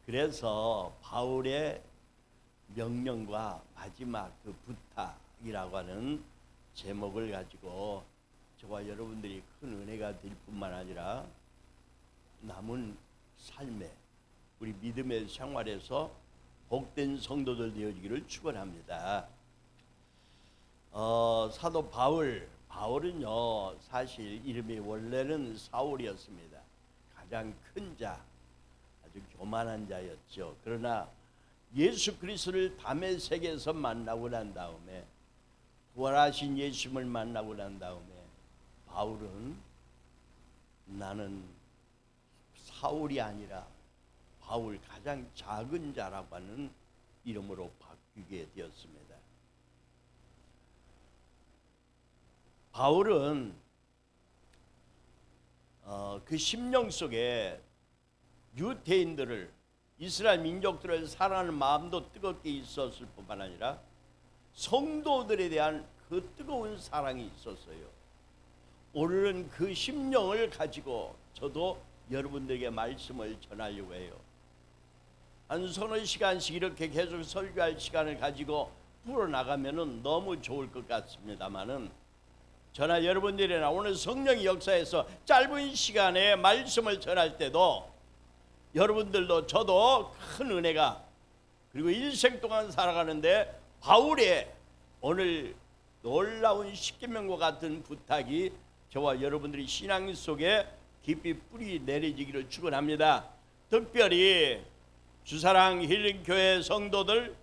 그래서 바울의 명령과 마지막 그 부탁이라고 하는 제목을 가지고 저와 여러분들이 큰 은혜가 될 뿐만 아니라 남은 삶에 우리 믿음의 생활에서 복된 성도들 되어지기를 축원합니다. 사도 바울은요 사실 이름이 원래는 사울이었습니다. 가장 큰 자, 아주 교만한 자였죠. 그러나 예수 그리스도를 다메섹에서 만나고 난 다음에, 부활하신 예수님을 만나고 난 다음에 바울은 나는 사울이 아니라 바울, 가장 작은 자라고 하는 이름으로 바뀌게 되었습니다. 바울은 그 심령 속에 유대인들을, 이스라엘 민족들을 사랑하는 마음도 뜨겁게 있었을 뿐만 아니라 성도들에 대한 그 뜨거운 사랑이 있었어요. 오늘은 그 심령을 가지고 저도 여러분들에게 말씀을 전하려고 해요. 한 서너 시간씩 이렇게 계속 설교할 시간을 가지고 풀어나가면 너무 좋을 것 같습니다만은, 저나 여러분들이나 오늘 성령의 역사에서 짧은 시간에 말씀을 전할 때도 여러분들도 저도 큰 은혜가, 그리고 일생 동안 살아가는데 바울의 오늘 놀라운 십계명과 같은 부탁이 저와 여러분들의 신앙 속에 깊이 뿌리 내려지기를 축원합니다. 특별히 주사랑 힐링교회 성도들,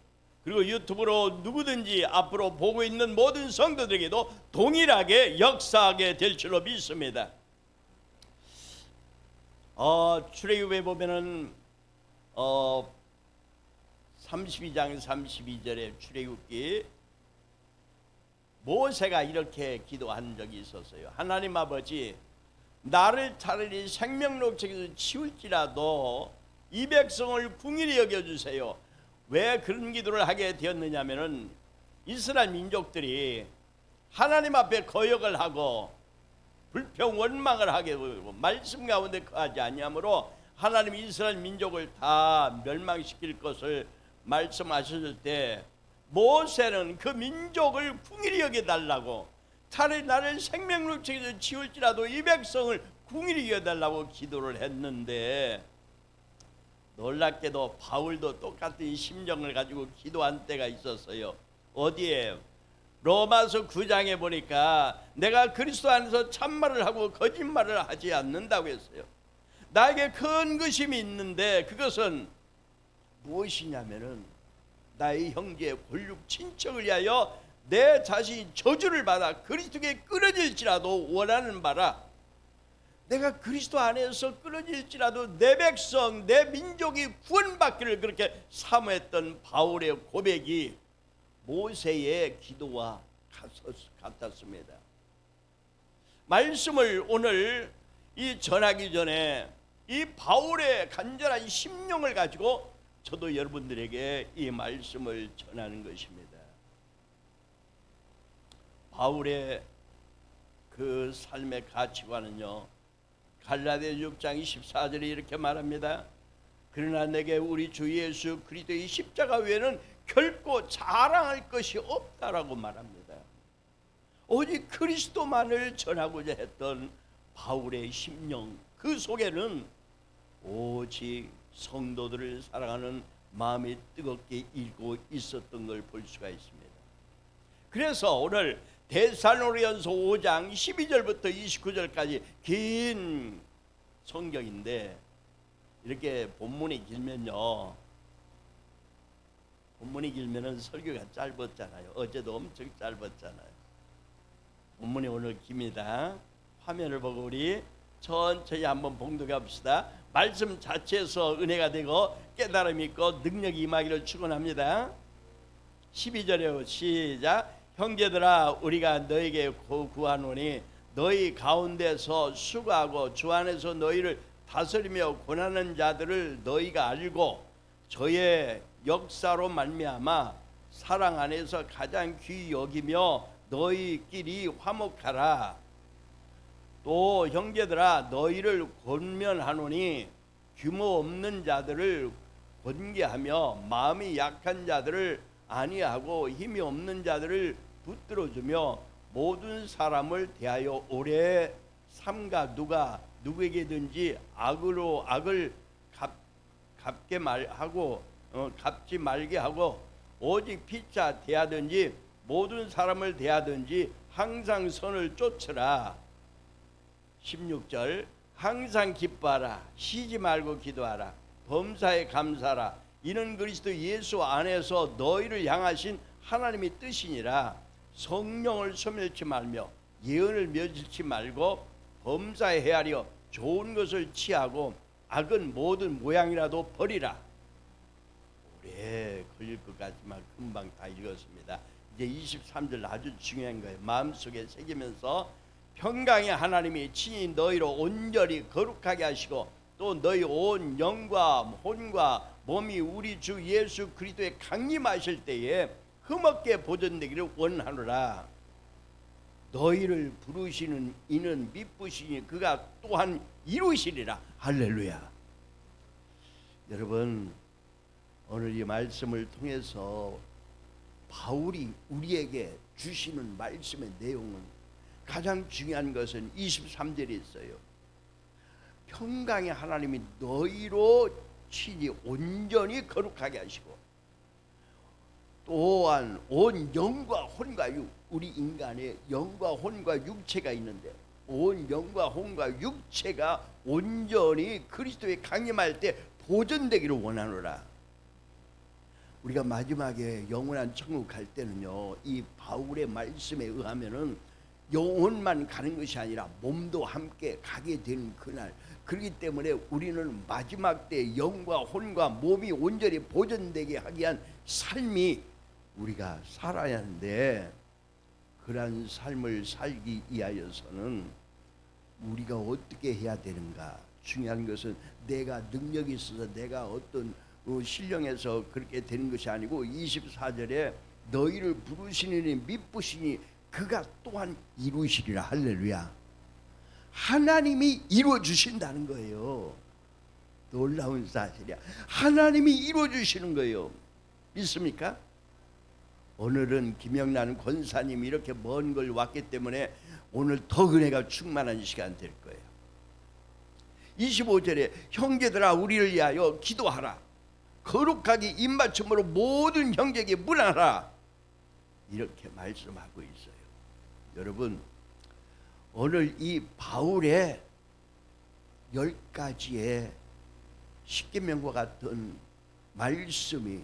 그리고 유튜브로 누구든지 앞으로 보고 있는 모든 성도들에게도 동일하게 역사하게 될 줄로 믿습니다. 출애굽에 보면은 32장 32절에 출애굽기 모세가 이렇게 기도한 적이 있었어요. 하나님 아버지, 나를 차라리 생명록책에서 치울지라도 이 백성을 긍휼히 여겨주세요. 왜 그런 기도를 하게 되었느냐면은 이스라엘 민족들이 하나님 앞에 거역을 하고 불평 원망을 하게 되고 말씀 가운데 거하지 아니하므로 하나님 이스라엘 민족을 다 멸망시킬 것을 말씀하셨을 때 모세는 그 민족을 긍휼히 여겨달라고, 차라리 나를 생명록책에서 치울지라도 이 백성을 긍휼히 여겨달라고 기도를 했는데, 놀랍게도 바울도 똑같은 심정을 가지고 기도한 때가 있었어요. 어디에? 로마서 9장에 보니까 내가 그리스도 안에서 참말을 하고 거짓말을 하지 않는다고 했어요. 나에게 큰 의심이 있는데 그것은 무엇이냐면은 나의 형제 골육 친척을 위하여 내 자신이 저주를 받아 그리스도께 끊어질지라도 원하는 바라. 내가 그리스도 안에서 끊어질지라도 내 백성, 내 민족이 구원받기를 그렇게 사모했던 바울의 고백이 모세의 기도와 같았습니다. 말씀을 오늘 이 전하기 전에 이 바울의 간절한 심령을 가지고 저도 여러분들에게 이 말씀을 전하는 것입니다. 바울의 그 삶의 가치관은요, 갈라디아 6장 24절에 이렇게 말합니다. 그러나 내게 우리 주 예수 그리스도의 십자가 외에는 결코 자랑할 것이 없다라고 말합니다. 오직 그리스도만을 전하고자 했던 바울의 심령, 그 속에는 오직 성도들을 사랑하는 마음이 뜨겁게 일고 있었던 걸 볼 수가 있습니다. 그래서 오늘 데살로니가서 5장 12절부터 29절까지 긴 성경인데, 이렇게 본문이 길면요, 본문이 길면은 설교가 짧았잖아요. 어제도 엄청 짧았잖아요. 본문이 오늘 깁니다. 화면을 보고 우리 천천히 한번 봉독해 봅시다. 말씀 자체에서 은혜가 되고 깨달음이 있고 능력이 임하기를 축원합니다. 12절에 시작. 형제들아, 우리가 너에게 구하노니 너희 가운데서 수고하고 주 안에서 너희를 다스리며 권하는 자들을 너희가 알고 저의 역사로 말미암아 사랑 안에서 가장 귀히 여기며 너희끼리 화목하라. 또 형제들아, 너희를 권면하노니 규모 없는 자들을 권계하며 마음이 약한 자들을 안위하고 힘이 없는 자들을 붙들어주며 모든 사람을 대하여 오래 삼가 누구에게든지 악으로 악을 갚지 말게 하고 오직 피차 대하든지 모든 사람을 대하든지 항상 선을 쫓으라. 16절 항상 기뻐하라. 쉬지 말고 기도하라. 범사에 감사하라. 이는 그리스도 예수 안에서 너희를 향하신 하나님의 뜻이니라. 성령을 소멸치 말며 예언을 멸치 말고 범사에 헤아려 좋은 것을 취하고 악은 모든 모양이라도 버리라. 오래 걸릴 것 같지만 금방 다 읽었습니다. 이제 23절 아주 중요한 거예요. 마음속에 새기면서 평강의 하나님이 친히 너희로 온전히 거룩하게 하시고 또 너희 온 영과 혼과 몸이 우리 주 예수 그리스도에 강림하실 때에 흠없게 보존되기를 원하노라. 너희를 부르시는 이는 미쁘시니 그가 또한 이루시리라. 할렐루야. 여러분, 오늘 이 말씀을 통해서 바울이 우리에게 주시는 말씀의 내용은 가장 중요한 것은 23절에 있어요. 평강의 하나님이 너희로 친히 온전히 거룩하게 하시고 또한 온 영과 혼과 우리 인간의 영과 혼과 육체가 있는데 온 영과 혼과 육체가 온전히 그리스도에 강림할 때 보존되기를 원하노라. 우리가 마지막에 영원한 천국 갈 때는요, 이 바울의 말씀에 의하면은 영혼만 가는 것이 아니라 몸도 함께 가게 되는 그날. 그렇기 때문에 우리는 마지막 때 영과 혼과 몸이 온전히 보존되게 하기 위한 삶이 우리가 살아야 하는데, 그러한 삶을 살기 위하여서는 우리가 어떻게 해야 되는가. 중요한 것은 내가 능력이 있어서 내가 어떤 신령해서 그렇게 되는 것이 아니고 24절에 너희를 부르시니 미쁘시니 그가 또한 이루시리라. 할렐루야. 하나님이 이루어 주신다는 거예요. 놀라운 사실이야. 하나님이 이루어 주시는 거예요. 믿습니까? 오늘은 김영란 권사님이 이렇게 먼 걸 왔기 때문에 오늘 더 은혜가 충만한 시간 될 거예요. 25절에 형제들아 우리를 위하여 기도하라. 거룩하게 입맞춤으로 모든 형제에게 문하라. 이렇게 말씀하고 있어요. 여러분, 오늘 이 바울의 10가지의 십계명과 같은 말씀이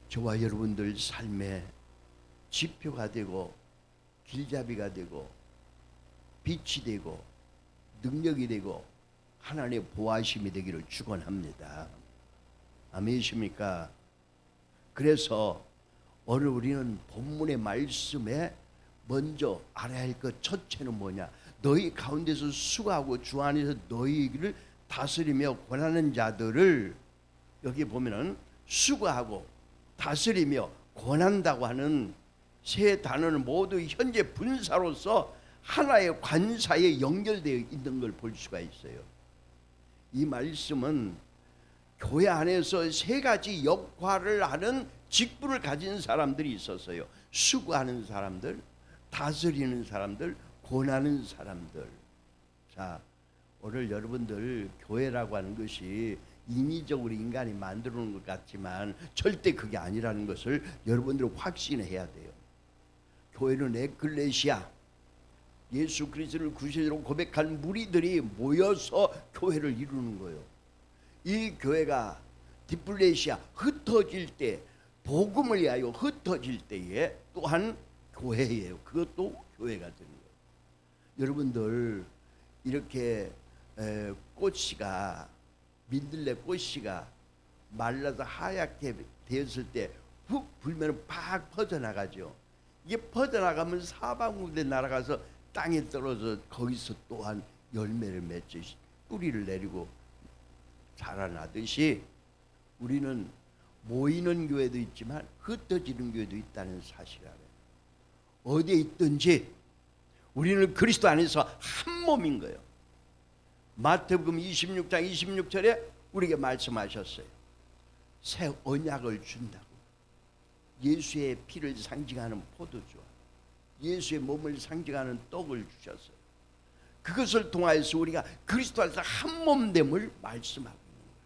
저와 여러분들 삶의 지표가 되고 길잡이가 되고 빛이 되고 능력이 되고 하나님의 보호하심이 되기를 축원합니다. 아멘이십니까? 그래서 오늘 우리는 본문의 말씀에 먼저 알아야 할 것 첫째는 뭐냐? 너희 가운데서 수고하고 주 안에서 너희를 다스리며 권하는 자들을, 여기 보면은 수고하고 다스리며 권한다고 하는 세 단어는 모두 현재 분사로서 하나의 관사에 연결되어 있는 걸 볼 수가 있어요. 이 말씀은 교회 안에서 세 가지 역할을 하는 직분을 가진 사람들이 있었어요. 수고하는 사람들, 다스리는 사람들, 권하는 사람들. 자, 오늘 여러분들 교회라고 하는 것이 인위적으로 인간이 만들어 놓은 것 같지만 절대 그게 아니라는 것을 여러분들은 확신해야 돼요. 교회는 에클레시아, 예수 그리스도를 구세주로 고백한 무리들이 모여서 교회를 이루는 거예요. 이 교회가 디플레시아, 흩어질 때, 복음을 위하여 흩어질 때에 또한 교회예요. 그것도 교회가 되는 거예요. 여러분들 이렇게 꽃씨가, 민들레 꽃씨가 말라서 하얗게 되었을 때 훅 불면 팍 퍼져나가죠. 이게 퍼져나가면 사방으로 날아가서 땅에 떨어져 거기서 또한 열매를 맺죠. 뿌리를 내리고 자라나듯이 우리는 모이는 교회도 있지만 흩어지는 교회도 있다는 사실을 알아요. 어디에 있든지 우리는 그리스도 안에서 한 몸인 거예요. 마태복음 26장 26절에 우리에게 말씀하셨어요. 새 언약을 준다고. 예수의 피를 상징하는 포도주와 예수의 몸을 상징하는 떡을 주셨어요. 그것을 통하여서 우리가 그리스도 안에서 한 몸됨을 말씀하고 있는 거예요.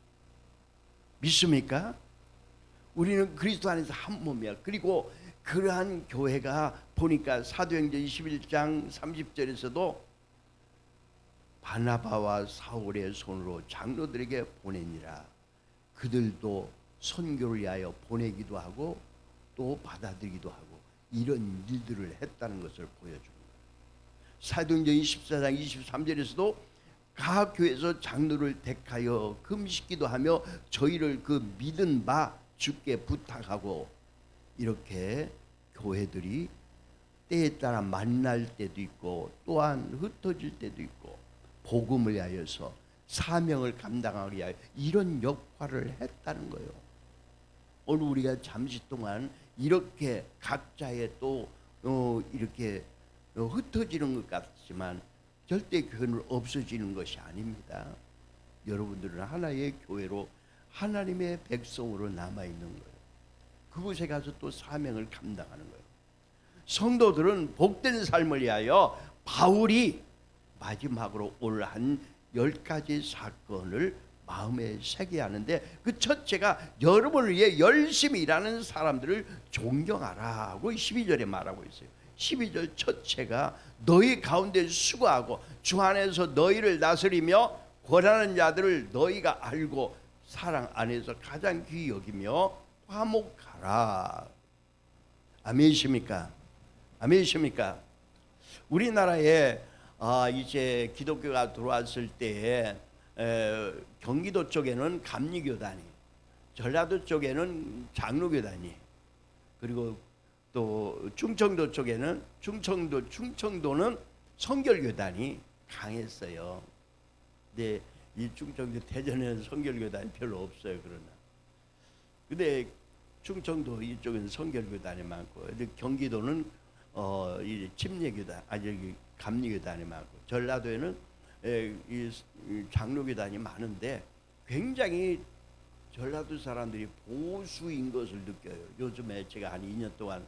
믿습니까? 우리는 그리스도 안에서 한 몸이야. 그리고 그러한 교회가 보니까 사도행전 21장 30절에서도 바나바와 사울의 손으로 장로들에게 보내니라. 그들도 선교를 위하여 보내기도 하고 또 받아들이기도 하고 이런 일들을 했다는 것을 보여줍니다. 사도행전 24장 23절에서도 각 교회에서 장로를 택하여 금식기도 하며 저희를 그 믿은 바 주께 부탁하고, 이렇게 교회들이 때에 따라 만날 때도 있고 또한 흩어질 때도 있고 복음을 위하여서 사명을 감당하기 위하여 이런 역할을 했다는 거예요. 오늘 우리가 잠시 동안 이렇게 각자의 또 이렇게 흩어지는 것 같지만 절대 교회는 없어지는 것이 아닙니다. 여러분들은 하나의 교회로 하나님의 백성으로 남아있는 거예요. 그곳에 가서 또 사명을 감당하는 거예요. 성도들은 복된 삶을 위하여 바울이 마지막으로 오늘 한 10가지 사건을 마음에 새게 하는데, 그 첫째가 여러분을 위해 열심히 일하는 사람들을 존경하라고 12절에 말하고 있어요. 12절 첫째가 너희 가운데 수고하고 주 안에서 너희를 다스리며 권하는 자들을 너희가 알고 사랑 안에서 가장 귀히 여기며 화목하라. 아멘이십니까? 아멘이십니까? 우리나라에 이제 기독교가 들어왔을 때에 경기도 쪽에는 감리교단이, 전라도 쪽에는 장로교단이, 그리고 또 충청도 쪽에는 충청도는 성결교단이 강했어요. 근데 이 충청도 대전에는 성결교단이 별로 없어요. 근데 충청도 이쪽에는 성결교단이 많고, 근데 경기도는 이 침례교단, 여기 감리교단이 많고, 전라도에는 이 장로교단이 많은데 굉장히 전라도 사람들이 보수인 것을 느껴요. 요즘에 제가 한 2년 동안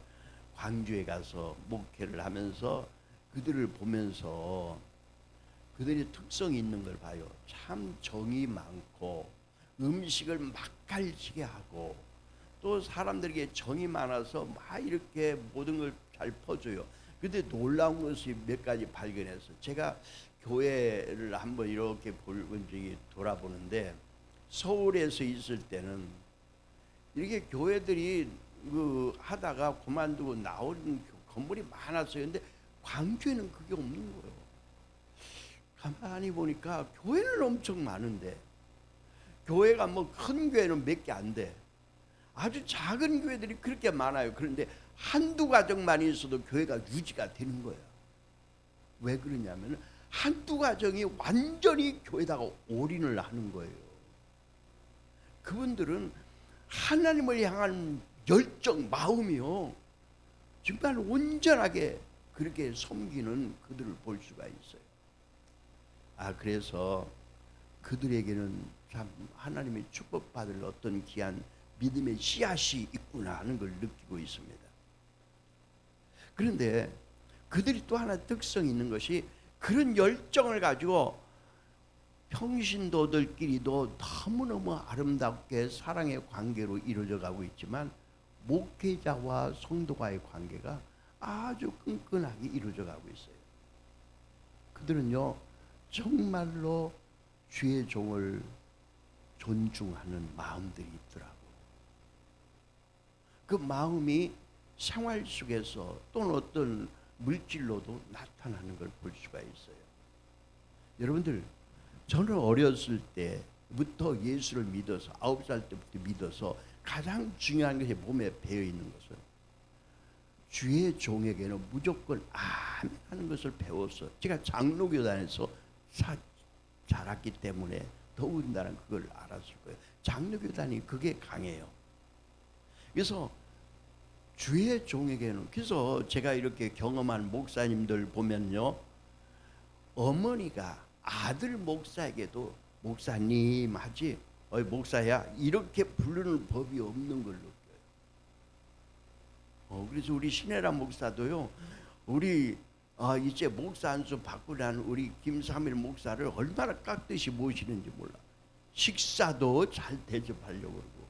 광주에 가서 목회를 하면서 그들을 보면서 그들이 특성이 있는 걸 봐요. 참 정이 많고 음식을 맛깔지게 하고 또 사람들에게 정이 많아서 막 이렇게 모든 걸 잘 퍼줘요. 근데 놀라운 것이 몇 가지 발견해서, 제가 교회를 한번 이렇게 본 적이 돌아보는데, 서울에서 있을 때는 이렇게 교회들이 하다가 그만두고 나오는 건물이 많았어요. 근데 광주에는 그게 없는 거예요. 가만히 보니까 교회는 엄청 많은데, 교회가 뭐 큰 교회는 몇 개 안 돼. 아주 작은 교회들이 그렇게 많아요. 그런데 한두 가정만 있어도 교회가 유지가 되는 거예요. 왜 그러냐면 한두 가정이 완전히 교회다가 올인을 하는 거예요. 그분들은 하나님을 향한 열정, 마음이요, 정말 온전하게 그렇게 섬기는 그들을 볼 수가 있어요. 그래서 그들에게는 참 하나님의 축복받을 어떤 귀한 믿음의 씨앗이 있구나 하는 걸 느끼고 있습니다. 그런데 그들이 또 하나 특성이 있는 것이, 그런 열정을 가지고 평신도들끼리도 너무너무 아름답게 사랑의 관계로 이루어져 가고 있지만 목회자와 성도와의 관계가 아주 끈끈하게 이루어져 가고 있어요. 그들은요 정말로 주의 종을 존중하는 마음들이 있더라고. 그 마음이 생활 속에서 또는 어떤 물질로도 나타나는 걸 볼 수가 있어요. 여러분들, 저는 어렸을 때부터 예수를 믿어서 9살 때부터 믿어서 가장 중요한 것이 몸에 배어 있는 것은 주의 종에게는 무조건 아멘 하는 것을 배웠어요. 제가 장로교단에서 자랐기 때문에 더군다나 그걸 알았을 거예요. 장로교단이 그게 강해요. 그래서 주의 종에게는, 그래서 제가 이렇게 경험한 목사님들 보면요, 어머니가 아들 목사에게도 목사님 하지 어이 목사야 이렇게 부르는 법이 없는 걸로. 그래서 우리 신혜라 목사도요. 우리 이제 목사 안수 받고 난 우리 김삼일 목사를 얼마나 깍듯이 모시는지 몰라. 식사도 잘 대접하려고 그러고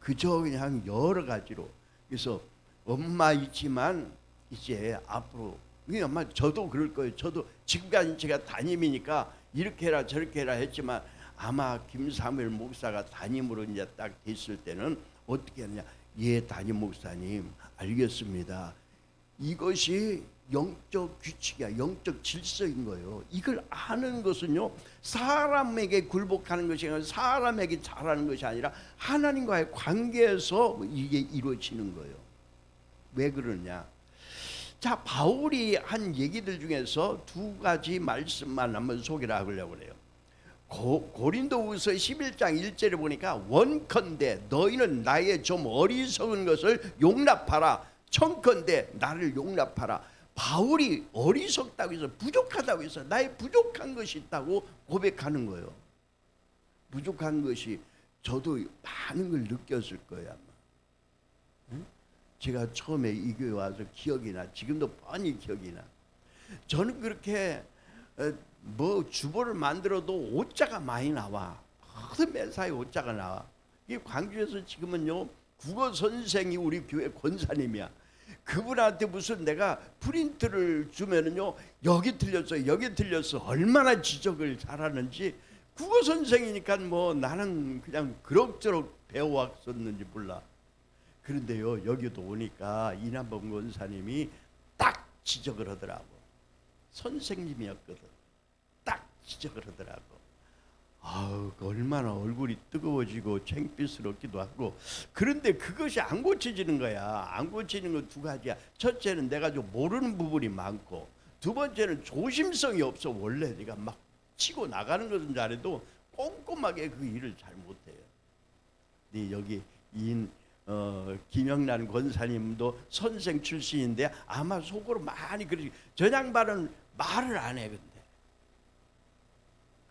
그저 그냥 여러 가지로. 그래서 엄마 있지만 이제 앞으로 아마 저도 그럴 거예요. 저도 지금까지 제가 담임이니까 이렇게 해라 저렇게 해라 했지만 아마 김삼일 목사가 담임으로 이제 딱 됐을 때는 어떻게 하느냐. 예, 담임 목사님 알겠습니다. 이것이 영적 규칙이야. 영적 질서인 거예요. 이걸 아는 것은요 사람에게 굴복하는 것이 아니라 사람에게 잘하는 것이 아니라 하나님과의 관계에서 이게 이루어지는 거예요. 왜 그러냐. 자, 바울이 한 얘기들 중에서 두 가지 말씀만 한번 소개를 하려고 해요. 고린도후서 11장 1절에 보니까 원컨대 너희는 나의 좀 어리석은 것을 용납하라. 청컨대 나를 용납하라. 바울이 어리석다고 해서 부족하다고 해서 나의 부족한 것이 있다고 고백하는 거예요. 부족한 것이 저도 많은 걸 느꼈을 거예요 아마. 응? 제가 처음에 이 교회 와서 기억이 나. 지금도 뻔히 기억이 나. 저는 그렇게 뭐 주보를 만들어도 오자가 많이 나와. 모든 매사에 오자가 나와. 이 광주에서 지금은요 국어 선생이 우리 교회 권사님이야. 그분한테 무슨 내가 프린트를 주면은요 여기 틀렸어 여기 틀렸어 얼마나 지적을 잘하는지. 국어 선생이니까 뭐 나는 그냥 그럭저럭 배워왔었는지 몰라. 그런데요 여기도 오니까 이남범 권사님이 딱 지적을 하더라고. 선생님이었거든. 딱 지적을 하더라고. 얼마나 얼굴이 뜨거워지고 창피스럽기도 하고. 그런데 그것이 안 고쳐지는 거야. 안 고치는 건 두 가지야. 첫째는 내가 좀 모르는 부분이 많고, 두 번째는 조심성이 없어. 원래 내가 막 치고 나가는 것은 잘해도 꼼꼼하게 그 일을 잘 못해요. 근데 여기 김영란 권사님도 선생 출신인데 아마 속으로 많이 그러지. 저 양반은 말을 안 해. 근데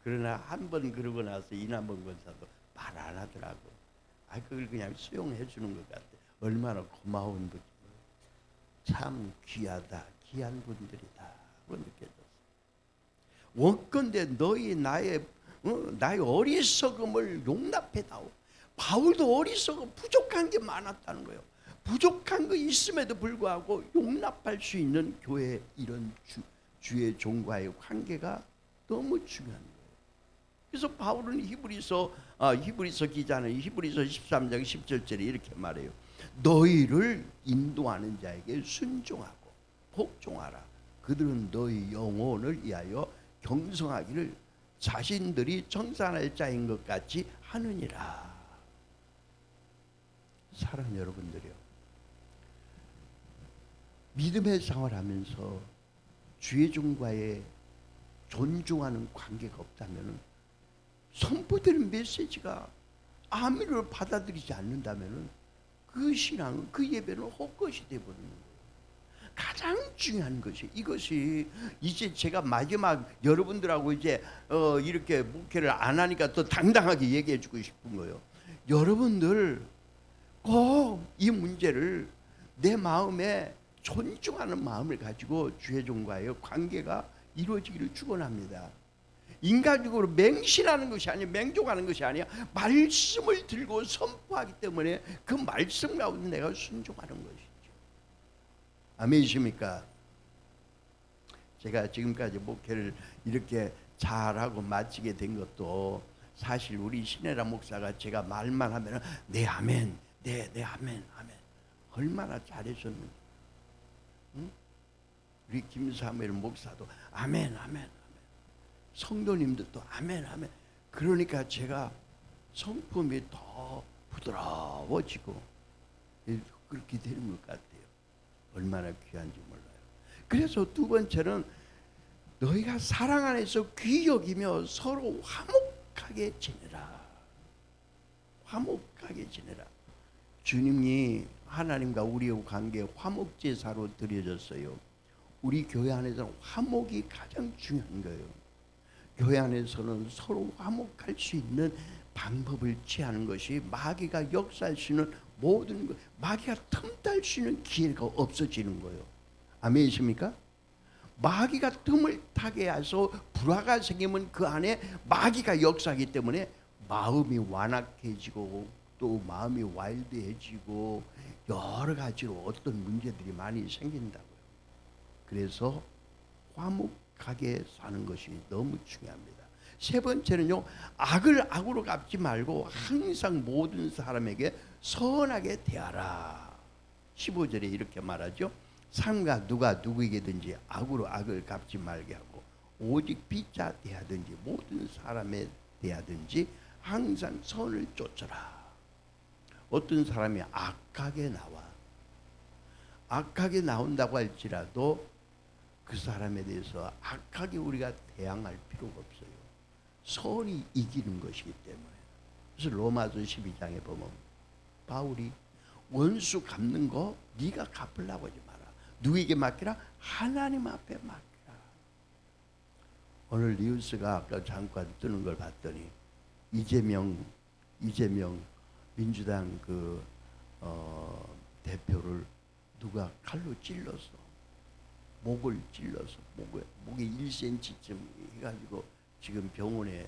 그러나 한 번 그러고 나서 이남범 권사도 말 안 하더라고. 그걸 그냥 수용해 주는 것 같아. 얼마나 고마운 분이. 참 귀하다. 귀한 분들이다. 그 느껴졌어. 원컨대 너희 나의 어리석음을 용납해다오. 바울도 어리석음 부족한 게 많았다는 거예요. 부족한 거 있음에도 불구하고 용납할 수 있는 교회 이런 주의 종과의 관계가 너무 중요한 거예요. 그래서 바울은 히브리서 기자는 히브리서 13장 10절에 이렇게 말해요. 너희를 인도하는 자에게 순종하고 복종하라. 그들은 너희 영혼을 위하여 경성하기를 자신들이 청산할 자인 것 같이 하느니라. 사랑하는 여러분들이요, 믿음의 생활하면서 주의 종과의 존중하는 관계가 없다면, 선포되는 메시지가 아멘을 받아들이지 않는다면 그 신앙은, 그 예배는 헛것이 되어버리는 거예요. 가장 중요한 것이 이것이 이제 제가 마지막 여러분들하고 이제 이렇게 목회를 안 하니까 또 당당하게 얘기해 주고 싶은 거예요. 여러분들 꼭 이 문제를 내 마음에 존중하는 마음을 가지고 주의 종과의 관계가 이루어지기를 축원합니다. 인간적으로 맹신하는 것이 아니라, 맹종하는 것이 아니라 말씀을 들고 선포하기 때문에 그 말씀 가운데 내가 순종하는 것이죠. 아멘이십니까? 제가 지금까지 목회를 이렇게 잘하고 마치게 된 것도 사실 우리 신혜라 목사가 제가 말만 하면 네 아멘, 네 아멘, 아멘 얼마나 잘해줬는지. 응? 우리 김사무엘 목사도 아멘, 아멘, 성도님들도 아멘, 아멘. 그러니까 제가 성품이 더 부드러워지고 그렇게 되는 것 같아요. 얼마나 귀한지 몰라요. 그래서 두 번째는 너희가 사랑 안에서 귀히 여기며 서로 화목하게 지내라. 화목하게 지내라. 주님이 하나님과 우리의 관계 화목제사로 드려졌어요. 우리 교회 안에서는 화목이 가장 중요한 거예요. 교회 안에서는 서로 화목할 수 있는 방법을 취하는 것이 마귀가 역사할 수 있는 모든 것, 마귀가 틈탈 수 있는 기회가 없어지는 거예요. 아멘이십니까? 마귀가 틈을 타게 해서 불화가 생기면 그 안에 마귀가 역사하기 때문에 마음이 완악해지고 또 마음이 와일드해지고 여러 가지로 어떤 문제들이 많이 생긴다고요. 그래서 화목하게 사는 것이 너무 중요합니다. 세 번째는요, 악을 악으로 갚지 말고 항상 모든 사람에게 선하게 대하라. 15절에 이렇게 말하죠. 삼가 누가 누구에게든지 악으로 악을 갚지 말게 하고 오직 빚자 대하든지 모든 사람에 대하든지 항상 선을 쫓아라. 어떤 사람이 악하게 나온다고 할지라도 그 사람에 대해서 악하게 우리가 대항할 필요가 없어요. 선이 이기는 것이기 때문에. 그래서 로마서 12장에 보면 바울이 원수 갚는 거 네가 갚으려고 하지 마라. 누구에게 맡기라? 하나님 앞에 맡기라. 오늘 뉴스가 아까 잠깐 뜨는 걸 봤더니 이재명 민주당 대표를 누가 칼로 찔러서 목을 찔러서 목에 1cm쯤 해가지고 지금 병원에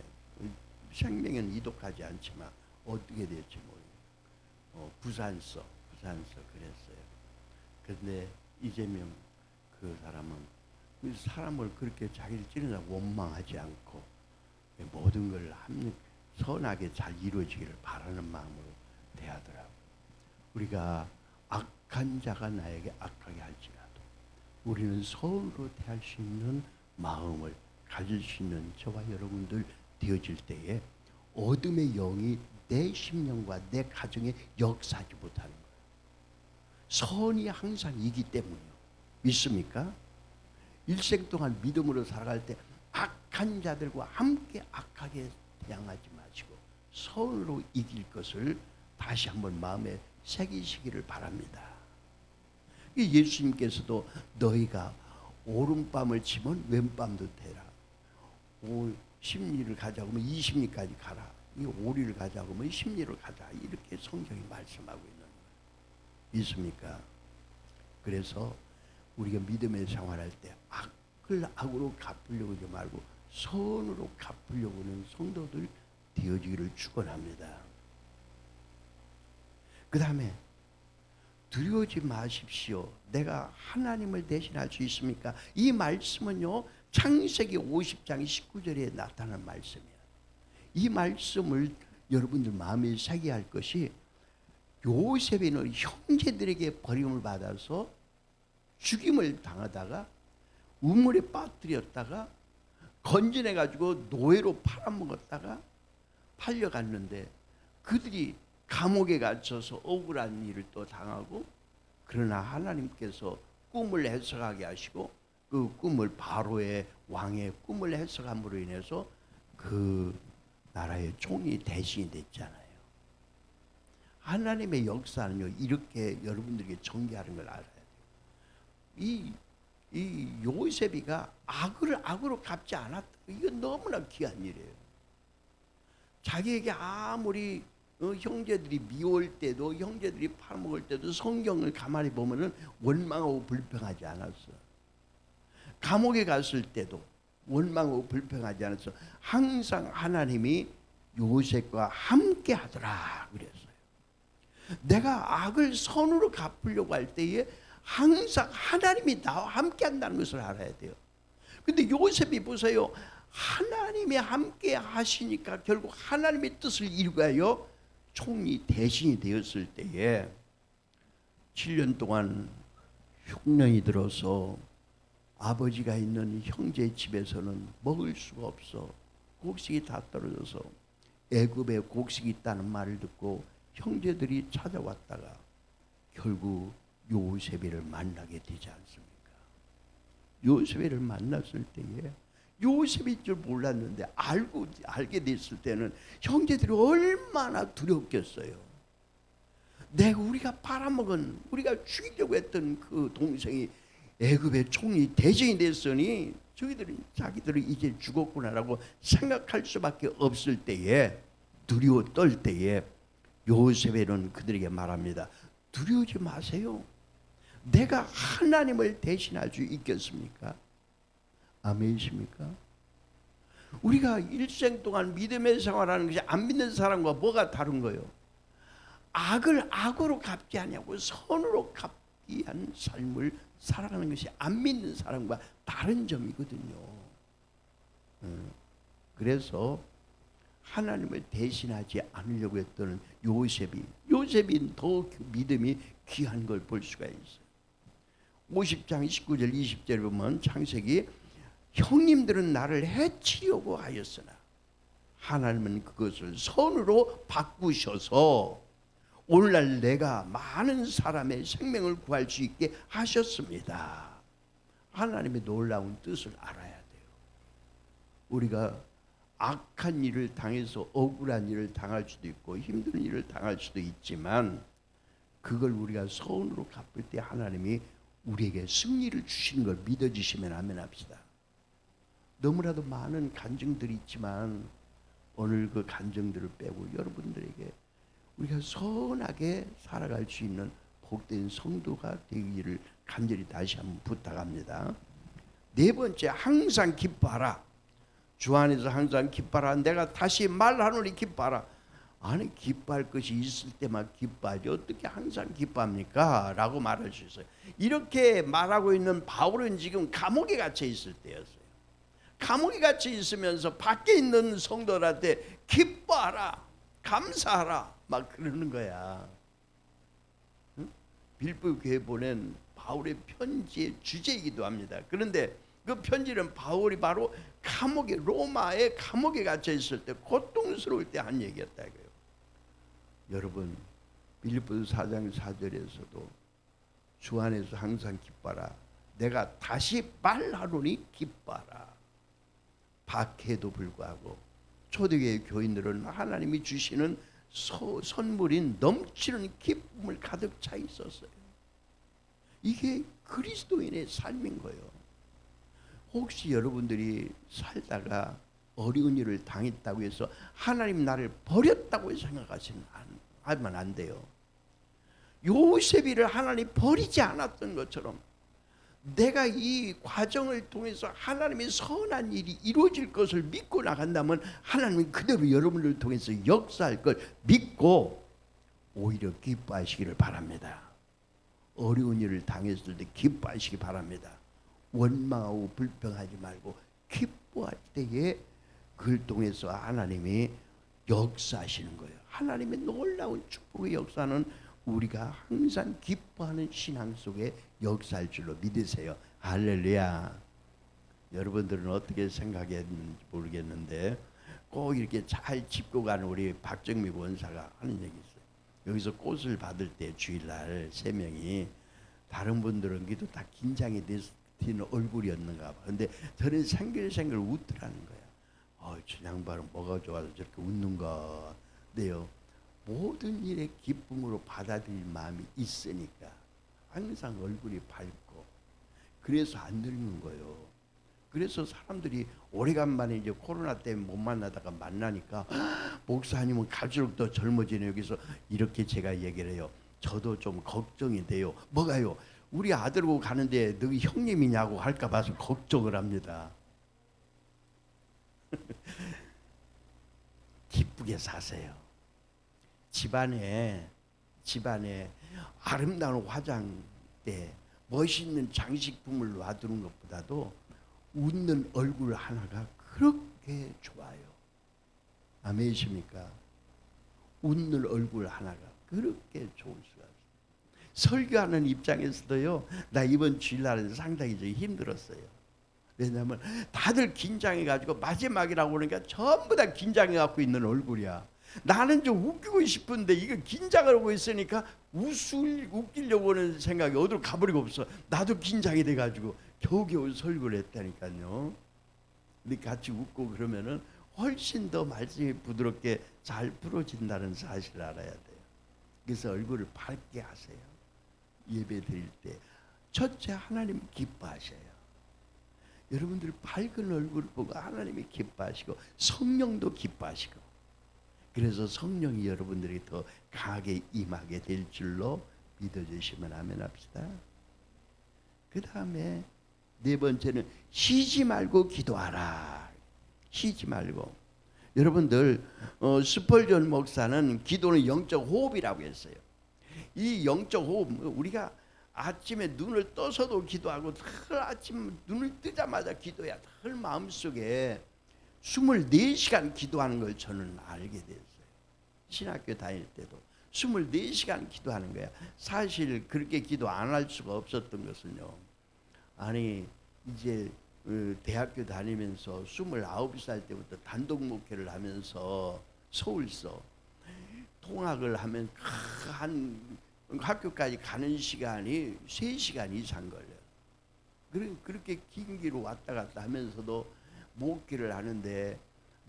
생명은 이독하지 않지만 어떻게 될지 모르겠어요. 부산서 그랬어요. 그런데 이재명 그 사람은 그 사람을 그렇게 자기를 찌른다 원망하지 않고 모든 걸 선하게 잘 이루어지기를 바라는 마음으로 대하더라고요. 우리가 악한 자가 나에게 악하게 할지라도 우리는 선으로 대할 수 있는 마음을 가질 수 있는 저와 여러분들 되어질 때에 어둠의 영이 내 심령과 내 가정에 역사하지 못하는 거예요. 선이 항상 이기 때문이요. 믿습니까? 일생 동안 믿음으로 살아갈 때 악한 자들과 함께 악하게 대항하지 마시고 선으로 이길 것을 다시 한번 마음에 새기시기를 바랍니다. 예수님께서도 너희가 오른밤을 치면 왼밤도 대라. 10리를 가자고 하면 20리까지 가라. 5리를 가자고 하면 10리를 가자. 이렇게 성경이 말씀하고 있는 거예요. 믿습니까? 그래서 우리가 믿음의 생활할 때 악을 악으로 갚으려고 하지 말고 선으로 갚으려고 하는 성도들 되어지기를 축원합니다. 그 다음에 두려워하지 마십시오. 내가 하나님을 대신할 수 있습니까? 이 말씀은요, 창세기 50장 19절에 나타난 말씀이에요. 이 말씀을 여러분들 마음에 새겨야 할 것이 요셉이는 형제들에게 버림을 받아서 죽임을 당하다가 우물에 빠뜨렸다가 건져내가지고 노예로 팔아먹었다가 팔려갔는데 그들이 감옥에 갇혀서 억울한 일을 또 당하고 그러나 하나님께서 꿈을 해석하게 하시고 그 꿈을 바로의 왕의 꿈을 해석함으로 인해서 그 나라의 총리 대신이 됐잖아요. 하나님의 역사는요 이렇게 여러분들에게 전개하는 걸 알아야 돼요. 이 요셉이가 악을 악으로 갚지 않았다. 이건 너무나 귀한 일이에요. 자기에게 아무리 형제들이 미울 때도 형제들이 팔아먹을 때도 성경을 가만히 보면은 원망하고 불평하지 않았어. 감옥에 갔을 때도 원망하고 불평하지 않았어. 항상 하나님이 요셉과 함께 하더라 그랬어요. 내가 악을 선으로 갚으려고 할 때에 항상 하나님이 나와 함께 한다는 것을 알아야 돼요. 근데 요셉이 보세요. 하나님이 함께 하시니까 결국 하나님의 뜻을 이루가요 총리 대신이 되었을 때에 7년 동안 흉년이 들어서 아버지가 있는 형제 집에서는 먹을 수가 없어. 곡식이 다 떨어져서 애굽에 곡식이 있다는 말을 듣고 형제들이 찾아왔다가 결국 요셉이를 만나게 되지 않습니까? 요셉이를 만났을 때에 요셉일 줄 몰랐는데 알게 됐을 때는 형제들이 얼마나 두렵겠어요. 우리가 팔아먹은 우리가 죽이려고 했던 그 동생이 애굽의 총리 대전이 됐으니 자기들은 이제 죽었구나라고 생각할 수밖에 없을 때에 두려워 떨 때에 요셉에는 그들에게 말합니다. 두려워지 마세요. 내가 하나님을 대신할 수 있겠습니까? 아멘이십니까? 우리가 일생 동안 믿음의 생활하는 것이 안 믿는 사람과 뭐가 다른 거예요? 악을 악으로 갚지 아니하고 선으로 갚기 위한 삶을 살아가는 것이 안 믿는 사람과 다른 점이거든요. 그래서 하나님을 대신하지 않으려고 했던 요셉이 더 믿음이 귀한 걸 볼 수가 있어요. 50장 19절 20절 보면 창세기, 형님들은 나를 해치려고 하였으나 하나님은 그것을 선으로 바꾸셔서 오늘날 내가 많은 사람의 생명을 구할 수 있게 하셨습니다. 하나님의 놀라운 뜻을 알아야 돼요. 우리가 악한 일을 당해서 억울한 일을 당할 수도 있고 힘든 일을 당할 수도 있지만 그걸 우리가 선으로 갚을 때 하나님이 우리에게 승리를 주시는 걸 믿어주시면 아멘합시다. 너무나도 많은 간증들이 있지만 오늘 그 간증들을 빼고 여러분들에게 우리가 선하게 살아갈 수 있는 복된 성도가 되기를 간절히 다시 한번 부탁합니다. 네 번째, 항상 기뻐하라. 주 안에서 항상 기뻐하라. 내가 다시 말하노니 기뻐하라. 아니, 기뻐할 것이 있을 때만 기뻐하지 어떻게 항상 기뻐합니까? 라고 말할 수 있어요. 이렇게 말하고 있는 바울은 지금 감옥에 갇혀 있을 때였어요. 감옥에 갇혀 있으면서 밖에 있는 성도들한테 기뻐하라, 감사하라 막 그러는 거야. 빌보 교회에 보낸 바울의 편지의 주제이기도 합니다. 그런데 그 편지는 바울이 바로 감옥에, 로마의 감옥에 갇혀 있을 때, 고통스러울 때 한 얘기였다 이거예요. 여러분, 빌립보서 4장 4절에서도 주 안에서 항상 기뻐하라. 내가 다시 말하노니 기뻐하라. 박해에도 불구하고 초대교회 교인들은 하나님이 주시는 선물인 넘치는 기쁨을 가득 차 있었어요. 이게 그리스도인의 삶인 거예요. 혹시 여러분들이 살다가 어려운 일을 당했다고 해서 하나님 나를 버렸다고 생각하시면 하면 안 돼요. 요셉이를 하나님 버리지 않았던 것처럼 내가 이 과정을 통해서 하나님의 선한 일이 이루어질 것을 믿고 나간다면 하나님은 그대로 여러분들을 통해서 역사할 걸 믿고 오히려 기뻐하시기를 바랍니다. 어려운 일을 당했을 때 기뻐하시기 바랍니다. 원망하고 불평하지 말고 기뻐할 때에 그걸 통해서 하나님이 역사하시는 거예요. 하나님의 놀라운 축복의 역사는 우리가 항상 기뻐하는 신앙 속에 역사할 줄로 믿으세요. 할렐루야. 여러분들은 어떻게 생각했는지 모르겠는데 꼭 이렇게 잘 짚고 가는 우리 박정미 원사가 하는 얘기 있어요. 여기서 꽃을 받을 때 주일날 3명이 다른 분들은 기도 다 긴장이 되는 얼굴이었는가 봐. 근데 저는 생글생글 웃더라는 거야. 저 양반은 뭐가 좋아서 저렇게 웃는가. 네요. 모든 일에 기쁨으로 받아들일 마음이 있으니까 항상 얼굴이 밝고 그래서 안 늙는 거예요. 그래서 사람들이 오래간만에 이제 코로나 때문에 못 만나다가 만나니까 목사님은 갈수록 더 젊어지네. 여기서 이렇게 제가 얘기를 해요. 저도 좀 걱정이 돼요. 뭐가요? 우리 아들하고 가는데 너희 형님이냐고 할까 봐서 걱정을 합니다. 기쁘게 사세요. 집안에 아름다운 화장대 멋있는 장식품을 놔두는 것보다도 웃는 얼굴 하나가 그렇게 좋아요. 아멘이십니까? 웃는 얼굴 하나가 그렇게 좋을 수가 있어요. 설교하는 입장에서도요, 나 이번 주일날은 상당히 좀 힘들었어요. 왜냐하면 다들 긴장해가지고 마지막이라고 그러니까 전부 다 긴장해갖고 있는 얼굴이야. 나는 좀 웃기고 싶은데 이거 긴장을 하고 있으니까 웃기려고 하는 생각이 어디로 가버리고 없어. 나도 긴장이 돼가지고 겨우겨우 설교를 했다니까요. 근데 같이 웃고 그러면은 훨씬 더 말씀이 부드럽게 잘 풀어진다는 사실을 알아야 돼요. 그래서 얼굴을 밝게 하세요. 예배 드릴 때 첫째 하나님 기뻐하셔요. 여러분들 밝은 얼굴을 보고 하나님이 기뻐하시고 성령도 기뻐하시고 그래서 성령이 여러분들이 더 강하게 임하게 될 줄로 믿어주시면 아멘 합시다. 그 다음에 네 번째는 쉬지 말고 기도하라. 쉬지 말고. 여러분들 스펄전 목사는 기도는 영적 호흡이라고 했어요. 이 영적 호흡, 우리가 아침에 눈을 떠서도 기도하고 늘 아침 눈을 뜨자마자 기도해야 늘 마음속에 24시간 기도하는 걸 저는 알게 됐어요. 신학교 다닐 때도 24시간 기도하는 거야. 사실 그렇게 기도 안 할 수가 없었던 것은요. 아니 이제 대학교 다니면서 29살 때부터 단독 목회를 하면서 서울서 통학을 하면 한 학교까지 가는 시간이 3시간 이상 걸려요. 그렇게 긴 길을 왔다 갔다 하면서도 목회를 하는데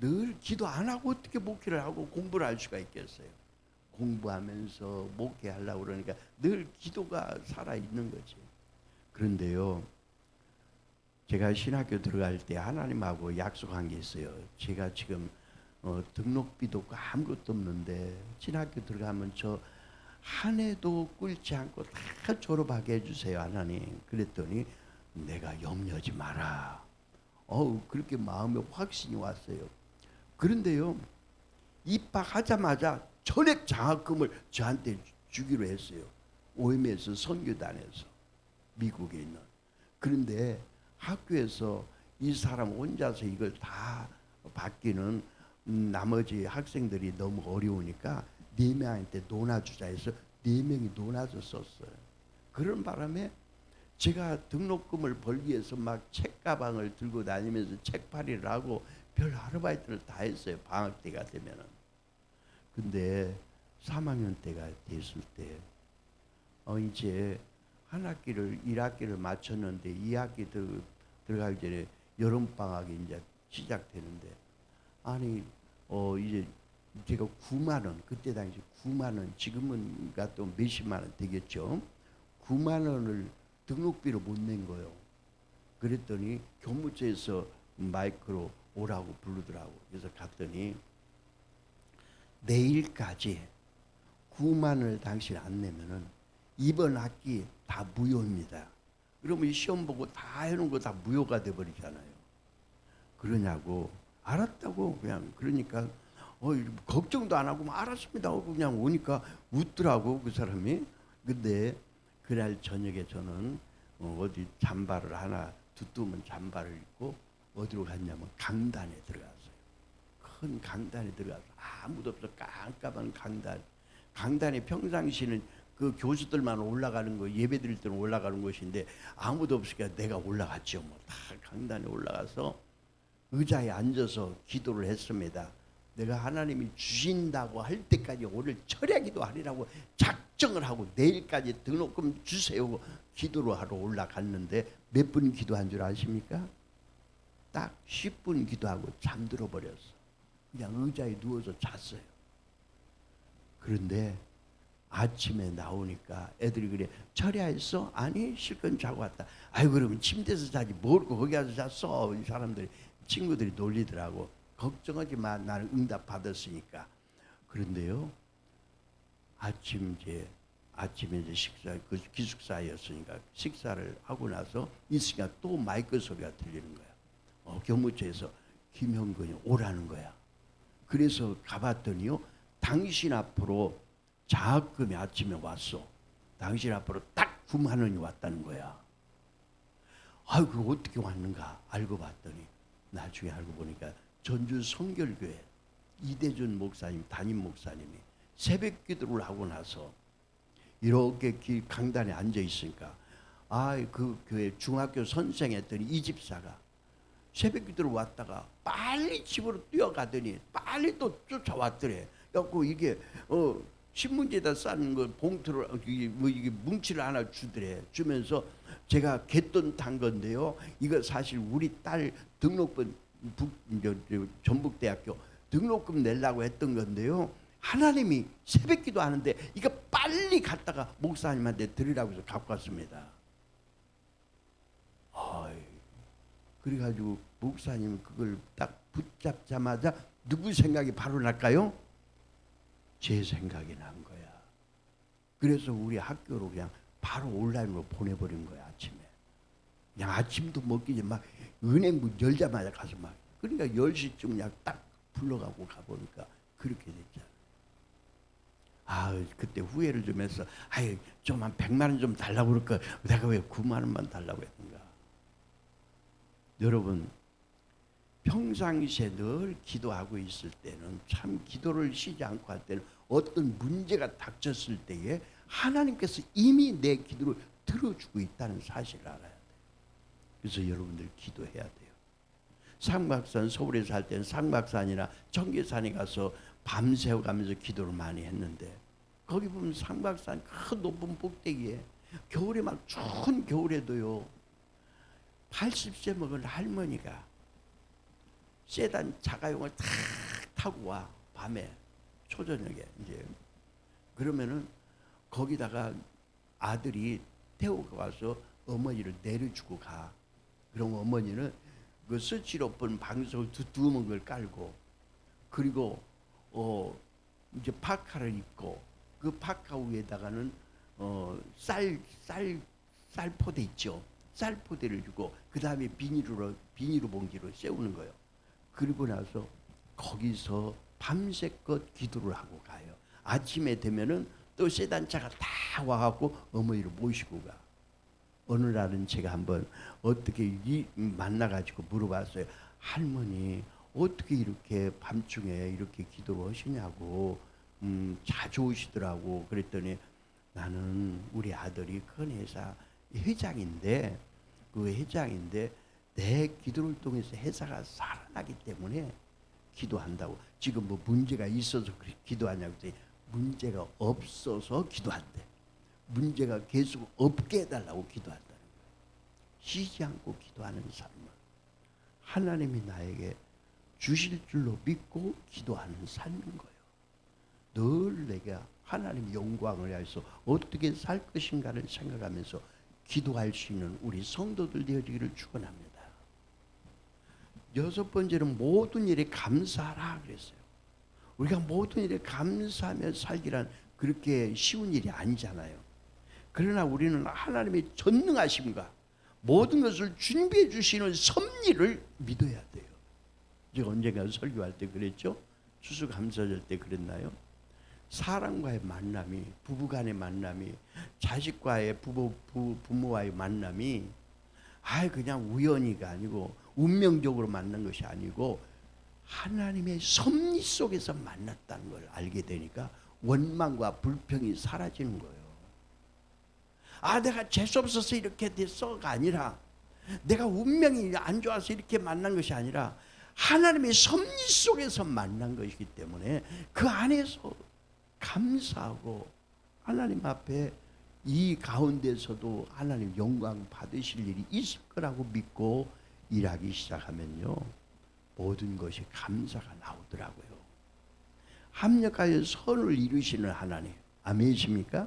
늘 기도 안 하고 어떻게 목회를 하고 공부를 할 수가 있겠어요. 공부하면서 목회하려고 그러니까 늘 기도가 살아있는 거지. 그런데요, 제가 신학교 들어갈 때 하나님하고 약속한 게 있어요. 제가 지금 등록비도 없고 아무것도 없는데 신학교 들어가면 저 한 해도 꿀지 않고 다 졸업하게 해주세요 하나님. 그랬더니 내가 염려하지 마라. 그렇게 마음에 확신이 왔어요. 그런데요, 입학하자마자 전액 장학금을 저한테 주기로 했어요. OMS 선교단에서 미국에 있는. 그런데 학교에서 이 사람 혼자서 이걸 다 받기는 나머지 학생들이 너무 어려우니까 4명한테 논아주자 해서 4명이 논아서 썼어요. 그런 바람에 제가 등록금을 벌기 위해서 막 책가방을 들고 다니면서 책팔이를 하고 별 아르바이트를 다 했어요. 방학 때가 되면은. 근데 3학년 때가 됐을 때 이제 한 학기를 1학기를 마쳤는데 2학기 들어가기 전에 여름방학이 이제 시작되는데 아니 이제 제가 9만 원, 그때 당시 9만 원, 지금은 또 몇십만 원 되겠죠. 9만 원을 등록비로 못 낸 거예요. 그랬더니 교무처에서 마이크로 오라고 부르더라고. 그래서 갔더니 내일까지 9만 원을 당신 안 내면은 이번 학기 다 무효입니다. 그러면 시험 보고 다 해놓은 거 다 무효가 돼버리잖아요. 그러냐고. 알았다고. 그냥 그러니까 걱정도 안 하고 알았습니다 하고 그냥 오니까 웃더라고 그 사람이. 근데 그날 저녁에 저는 어디 잠바를 하나 두툼한 잠바를 입고 어디로 갔냐면 강단에 들어갔어요. 큰 강단에 들어가서 아무도 없어. 깜깜한 강단. 강단이 평상시는 그 교수들만 올라가는 거, 예배 드릴 때는 올라가는 곳인데 아무도 없으니까 내가 올라갔죠. 다 강단에 올라가서 의자에 앉아서 기도를 했습니다. 내가 하나님이 주신다고 할 때까지 오늘 철야기도 하리라고 작정을 하고 내일까지 등록금 주세요. 기도를 하러 올라갔는데 몇 분 기도한 줄 아십니까? 딱 10분 기도하고 잠들어 버렸어. 그냥 의자에 누워서 잤어요. 그런데 아침에 나오니까 애들이 그래, 철야했어? 아니 실컷 자고 왔다. 아유 그러면 침대에서 자지 뭘 거기 가서 잤어. 이 사람들이 친구들이 놀리더라고. 걱정하지 마, 나는 응답 받았으니까. 그런데요, 아침에 이제 식사, 그 기숙사였으니까 식사를 하고 나서 있으니까 또 마이크 소리가 들리는 거야. 교무처에서 김형근이 오라는 거야. 그래서 가봤더니요, 당신 앞으로 장학금이 아침에 왔어. 당신 앞으로 딱 9만 원이 왔다는 거야. 아유, 그거 어떻게 왔는가 알고 봤더니 나중에 알고 보니까 전주 성결교회 이대준 목사님, 담임 목사님이 새벽 기도를 하고 나서 이렇게 강단에 앉아 있으니까 그 교회 중학교 선생했더니 이 집사가 새벽 기도를 왔다가 빨리 집으로 뛰어가더니 빨리 또 쫓아왔더래. 그래갖고 이게 신문지에다 싸는 거 봉투를 이게 뭉치를 하나 주더래. 주면서 제가 갯돈 탄 건데요. 이거 사실 우리 딸 등록금 전북대학교 등록금 내려고 했던 건데요. 하나님이 새벽기도 하는데 이거 빨리 갔다가 목사님한테 드리라고 해서 갖고 왔습니다. 그래가지고 목사님은 그걸 딱 붙잡자마자 누구 생각이 바로 날까요? 제 생각이 난 거야. 그래서 우리 학교로 그냥 바로 온라인으로 보내버린 거야. 아침에 그냥 아침도 먹기 전에 막 은행 문 열자마자 가서 막, 그러니까 10시쯤 그냥 딱 불러가고 가보니까 그렇게 됐잖아. 아, 그때 후회를 좀 했어. 아유, 좀 한 100만 원 좀 달라고 그럴까, 내가 왜 9만 원만 달라고 했는가. 여러분, 평상시에 늘 기도하고 있을 때는, 참 기도를 쉬지 않고 할 때는 어떤 문제가 닥쳤을 때에 하나님께서 이미 내 기도를 들어주고 있다는 사실을 알아야 돼요. 그래서 여러분들 기도해야 돼요. 상막산, 서울에 살 때는 상막산이나 청계산에 가서 밤새워 가면서 기도를 많이 했는데, 거기 보면 상막산 큰 높은 꼭대기에 겨울에 막 추운 겨울에도요 80세 먹은 할머니가 세단 자가용을 탁 타고 와. 밤에 초저녁에 이제 그러면은 거기다가 아들이 태우고 와서 어머니를 내려주고 가. 그럼 어머니는 그 스치로폰 방석을 두툼한 걸 깔고, 그리고 이제 파카를 입고, 그 파카 위에다가는 쌀포대 있죠. 쌀포대를 주고, 그 다음에 비닐로 봉지로 세우는 거예요. 그리고 나서 거기서 밤새껏 기도를 하고 가요. 아침에 되면은 또 세단차가 다 와갖고 어머니를 모시고 가. 어느 날은 제가 한번 어떻게 만나가지고 물어봤어요. 할머니, 어떻게 이렇게 밤중에 이렇게 기도를 하시냐고. 자주 오시더라고. 그랬더니, 나는 우리 아들이 큰 회사 회장인데, 그 회장인데 내 기도를 통해서 회사가 살아나기 때문에 기도한다고. 지금 뭐 문제가 있어서 기도하냐고 했더니, 문제가 없어서 기도한대. 문제가 계속 없게 해달라고 기도한다는 거예요. 쉬지 않고 기도하는 삶은 하나님이 나에게 주실 줄로 믿고 기도하는 삶인 거예요. 늘 내가 하나님 영광을 위해서 어떻게 살 것인가를 생각하면서 기도할 수 있는 우리 성도들 되어지기를 축원합니다. 6번째는 모든 일에 감사하라 그랬어요. 우리가 모든 일에 감사하며 살기란 그렇게 쉬운 일이 아니잖아요. 그러나 우리는 하나님의 전능하심과 모든 것을 준비해 주시는 섭리를 믿어야 돼요. 제가 언젠가 설교할 때 그랬죠. 추수감사절 때 그랬나요? 사람과의 만남이, 부부간의 만남이, 자식과의 부모와의 만남이 그냥 우연히가 아니고 운명적으로 만난 것이 아니고 하나님의 섭리 속에서 만났다는 걸 알게 되니까 원망과 불평이 사라지는 거예요. 내가 재수없어서 이렇게 됐어가 아니라, 내가 운명이 안 좋아서 이렇게 만난 것이 아니라 하나님의 섭리 속에서 만난 것이기 때문에 그 안에서 감사하고 하나님 앞에 이 가운데서도 하나님 영광 받으실 일이 있을 거라고 믿고 일하기 시작하면요, 모든 것이 감사가 나오더라고요. 합력하여 선을 이루시는 하나님, 아멘이십니까?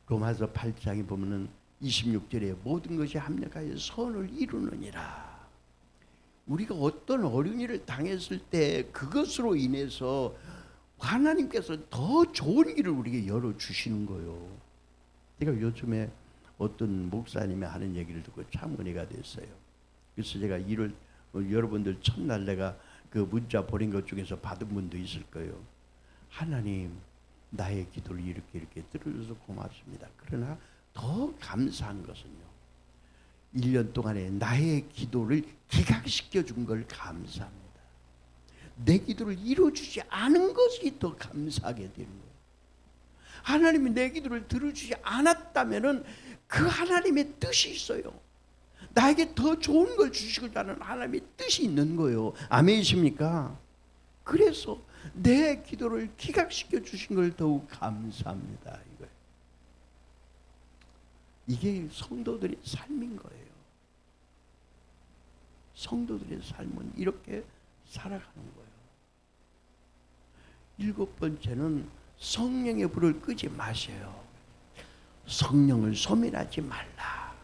로마서 8장에 보면은 26절에 모든 것이 합력하여 선을 이루느니라. 우리가 어떤 어려운 일을 당했을 때 그것으로 인해서 하나님께서 더 좋은 길을 우리에게 열어주시는 거예요. 제가 요즘에 어떤 목사님이 하는 얘기를 듣고 참 은혜가 됐어요. 그래서 제가 여러분들 첫날 내가 그 문자 보낸 것 중에서 받은 분도 있을 거예요. 하나님, 나의 기도를 이렇게 들어줘서 고맙습니다. 그러나 더 감사한 것은요, 1년 동안에 나의 기도를 기각시켜 준 걸 감사합니다. 내 기도를 이루어주지 않은 것이 더 감사하게 되는 거예요. 하나님이 내 기도를 들어주지 않았다면은 그 하나님의 뜻이 있어요. 나에게 더 좋은 걸 주시고자 하는 하나님의 뜻이 있는 거예요. 아멘이십니까? 그래서 내 기도를 기각시켜 주신 걸 더욱 감사합니다. 이게 성도들의 삶인 거예요. 성도들의 삶은 이렇게 살아가는 거예요. 7번째는 성령의 불을 끄지 마세요. 성령을 소멸하지 말라.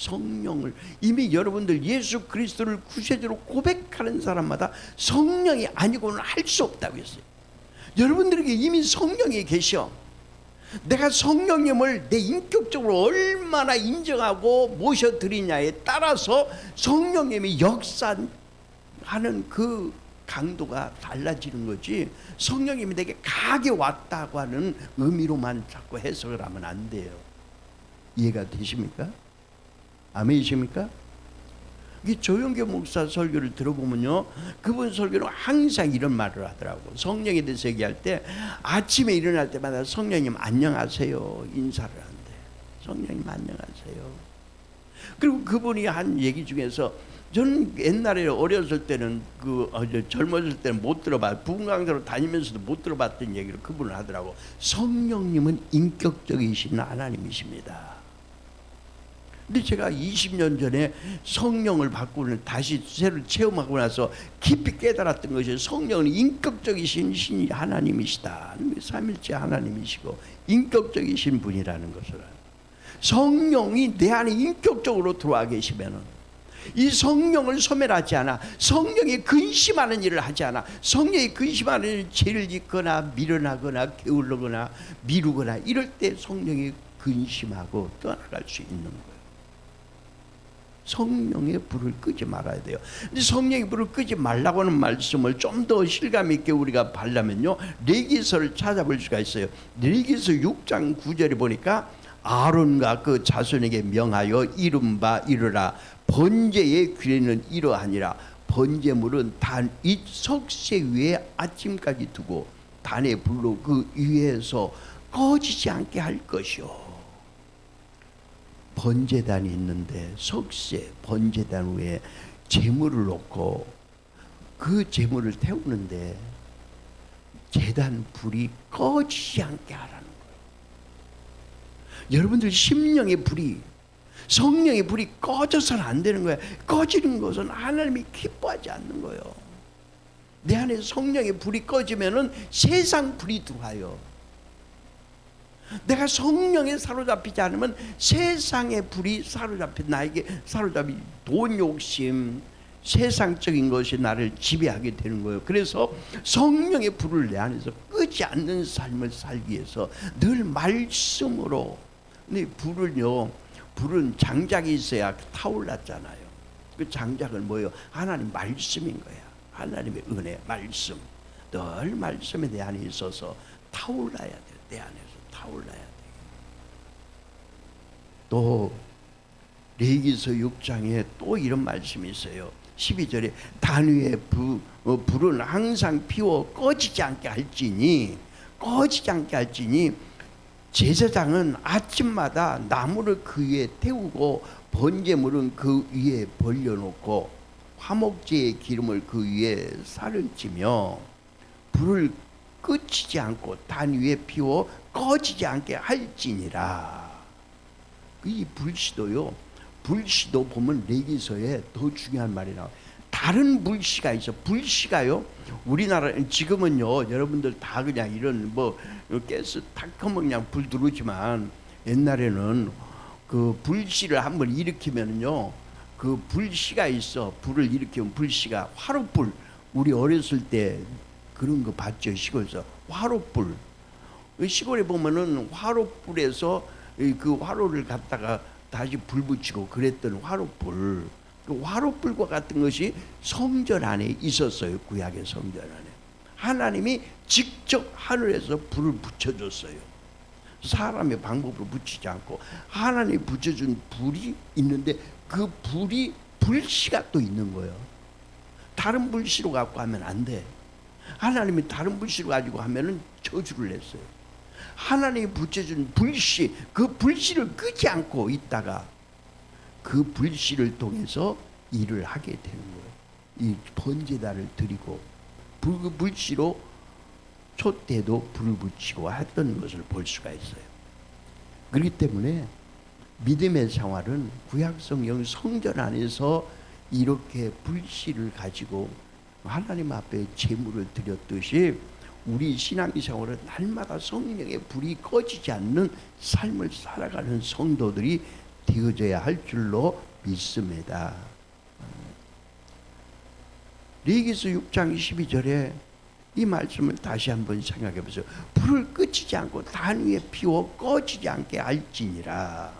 성령을 이미 여러분들 예수 그리스도를 구세주로 고백하는 사람마다 성령이 아니고는 할 수 없다고 했어요. 여러분들에게 이미 성령이 계셔. 내가 성령님을 내 인격적으로 얼마나 인정하고 모셔드리냐에 따라서 성령님이 역사하는 그 강도가 달라지는 거지, 성령님이 내게 강하게 왔다고 하는 의미로만 자꾸 해석을 하면 안 돼요. 이해가 되십니까? 아멘이십니까? 이 조영교 목사 설교를 들어보면요, 그분 설교는 항상 이런 말을 하더라고. 성령에 대해서 얘기할 때 아침에 일어날 때마다 성령님 안녕하세요 인사를 한대. 성령님 안녕하세요. 그리고 그분이 한 얘기 중에서, 저는 옛날에 어렸을 때는 젊었을 때는 못 들어봤, 부흥 강사로 다니면서도 못 들어봤던 얘기를 그분은 하더라고. 성령님은 인격적이신 하나님이십니다. 근데 제가 20년 전에 성령을 받고 다시 새로 체험하고 나서 깊이 깨달았던 것이, 성령은 인격적이신 신이 하나님이시다. 삼일째 하나님이시고 인격적이신 분이라는 것을. 성령이 내 안에 인격적으로 들어와 계시면은, 이 성령을 소멸하지 않아, 성령이 근심하는 일을 하지 않아, 성령이 근심하는 일을 죄를 짓거나 밀어나거나 게을르거나 미루거나 이럴 때 성령이 근심하고 떠나갈 수 있는 거예요. 성령의 불을 끄지 말아야 돼요. 근데 성령의 불을 끄지 말라고 하는 말씀을 좀 더 실감 있게 우리가 보려면요, 레위기서를 찾아볼 수가 있어요. 레위기서 6장 9절에 보니까, 아론과 그 자손에게 명하여 이른바 이르라, 번제의 규례는 이러하니라. 번제물은 단 이 석쇠 위에 아침까지 두고 단의 불로 그 위에서 꺼지지 않게 할 것이요. 번제단이 있는데 석쇠 번제단 위에 제물을 놓고 그 제물을 태우는데 제단 불이 꺼지지 않게 하라는 거예요. 여러분들 심령의 불이, 성령의 불이 꺼져서는 안 되는 거예요. 꺼지는 것은 하나님이 기뻐하지 않는 거예요. 내 안에 성령의 불이 꺼지면은 세상 불이 들어와요. 내가 성령에 사로잡히지 않으면 세상의 불이 나에게 사로잡히 돈 욕심, 세상적인 것이 나를 지배하게 되는 거예요. 그래서 성령의 불을 내 안에서 끄지 않는 삶을 살기 위해서 늘 말씀으로. 근데 불은 장작이 있어야 타올랐잖아요. 그 장작은 뭐예요? 하나님 말씀인 거야. 하나님의 은혜, 말씀. 늘 말씀이 내 안에 있어서 타올라야 돼. 내 안에서 타올라야 돼. 또 레위기서 6장에 또 이런 말씀이 있어요. 12절에 단 위에 불은 항상 피워 꺼지지 않게 할지니 제사장은 아침마다 나무를 그 위에 태우고 번제물은 그 위에 벌려놓고 화목제의 기름을 그 위에 살을 찌며 불을 끄치지 않고 단 위에 피워 꺼지지 않게 할지니라. 이 불시도요, 불시도 보면 레위기서에 더 중요한 말이 나와요. 다른 불시가 있어. 불시가요, 우리나라 지금은요 여러분들 다 그냥 이런 가스 탁 하면 그냥 불 들어오지만, 옛날에는 그 불시를 한번 일으키면요, 그 불시가 있어. 불을 일으키면 불시가 화롯불. 우리 어렸을 때 그런 거 봤죠, 시골에서. 화롯불. 시골에 보면은 화롯불에서 그 화로를 갖다가 다시 불 붙이고 그랬던 화롯불. 그 화롯불과 같은 것이 성전 안에 있었어요. 구약의 성전 안에 하나님이 직접 하늘에서 불을 붙여줬어요. 사람의 방법으로 붙이지 않고 하나님이 붙여준 불이 있는데, 그 불이 불씨가 또 있는 거예요. 다른 불씨로 갖고 하면 안 돼. 하나님이 다른 불씨로 가지고 하면은 저주를 냈어요. 하나님이 붙여준 불씨, 그 불씨를 끄지 않고 있다가 그 불씨를 통해서 일을 하게 되는 거예요. 이 번제단을 드리고 그 불씨로 촛대도 불을 붙이고 했던 것을 볼 수가 있어요. 그렇기 때문에 믿음의 생활은 구약성경 성전 안에서 이렇게 불씨를 가지고 하나님 앞에 제물을 드렸듯이, 우리 신앙의 생활은 날마다 성령의 불이 꺼지지 않는 삶을 살아가는 성도들이 되어져야 할 줄로 믿습니다. 레위기서 6장 12절에 이 말씀을 다시 한번 생각해 보세요. 불을 끄치지 않고 단 위에 피워 꺼지지 않게 할지니라.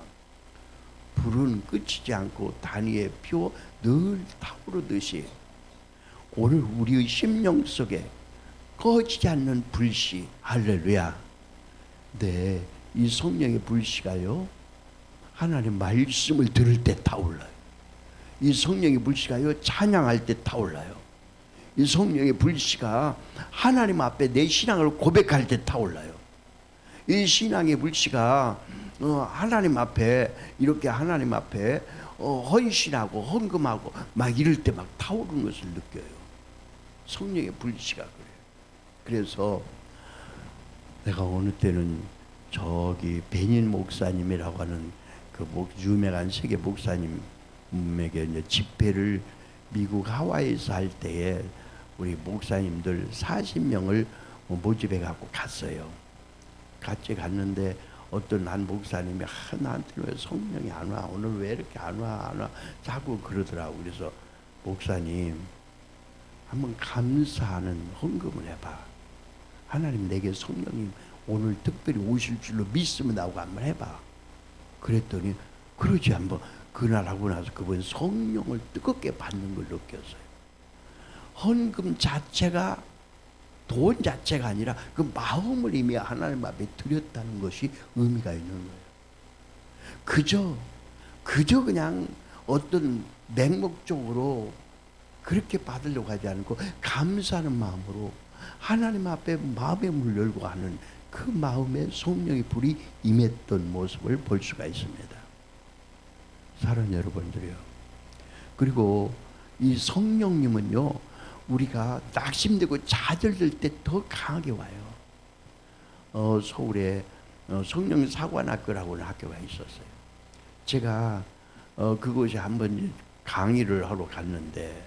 불은 끄치지 않고 단 위에 피워 늘 타오르듯이 오늘 우리의 심령 속에 꺼지지 않는 불씨, 할렐루야. 네, 이 성령의 불씨가요, 하나님의 말씀을 들을 때 타올라요. 이 성령의 불씨가요, 찬양할 때 타올라요. 이 성령의 불씨가 하나님 앞에 내 신앙을 고백할 때 타올라요. 이 신앙의 불씨가 하나님 앞에 이렇게 하나님 앞에 헌신하고 헌금하고 막 이럴 때 막 타오르는 것을 느껴요. 성령의 불씨가 그래요. 그래서 내가 어느 때는 저기 베닌 목사님이라고 하는 그 유명한 세계 목사님에게 이제 집회를 미국 하와이에서 할 때에 우리 목사님들 40명을 모집해 갖고 갔어요. 같이 갔는데 어떤 한 목사님이 나한테는 왜 성령이 안 와? 오늘 왜 이렇게 안 와? 자꾸 그러더라고. 그래서 목사님 한번 감사하는 헌금을 해봐. 하나님 내게 성령님 오늘 특별히 오실 줄로 믿으면 나오고 한번 해봐. 그랬더니 그러지 한번 그날 하고 나서 그분 성령을 뜨겁게 받는 걸 느꼈어요. 헌금 자체가 돈 자체가 아니라 그 마음을 이미 하나님 앞에 드렸다는 것이 의미가 있는 거예요. 그저 그냥 어떤 맹목적으로 그렇게 받으려고 하지 않고 감사하는 마음으로 하나님 앞에 마음의 문을 열고 하는 그 마음에 성령의 불이 임했던 모습을 볼 수가 있습니다. 사랑하는 여러분들이요. 그리고 이 성령님은요, 우리가 낙심되고 좌절될 때 더 강하게 와요. 서울에 성령 사관학교라고 하는 학교가 있었어요. 제가 그곳에 한번 강의를 하러 갔는데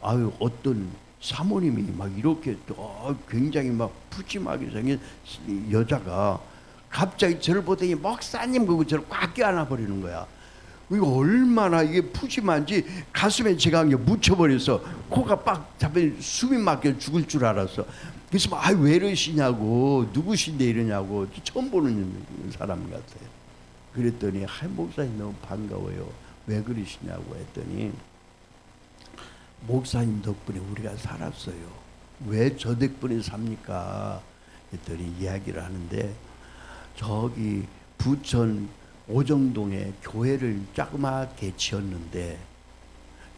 어떤 사모님이 막 이렇게 굉장히 막 푸짐하게 생긴 여자가 갑자기 저를 보더니 목사님 그거 저를 꽉 껴안아 버리는 거야. 이거 얼마나 이게 푸짐한지 가슴에 제가 묻혀버려서 코가 빡 잡혀 숨이 막혀 죽을 줄 알았어. 그래서 왜 이러시냐고, 누구신데 이러냐고, 처음 보는 사람 같아요. 그랬더니 목사님 너무 반가워요. 왜 그러시냐고 했더니 목사님 덕분에 우리가 살았어요. 왜 저 덕분에 삽니까? 했더니 이야기를 하는데 저기 부천 오정동에 교회를 자그맣게 지었는데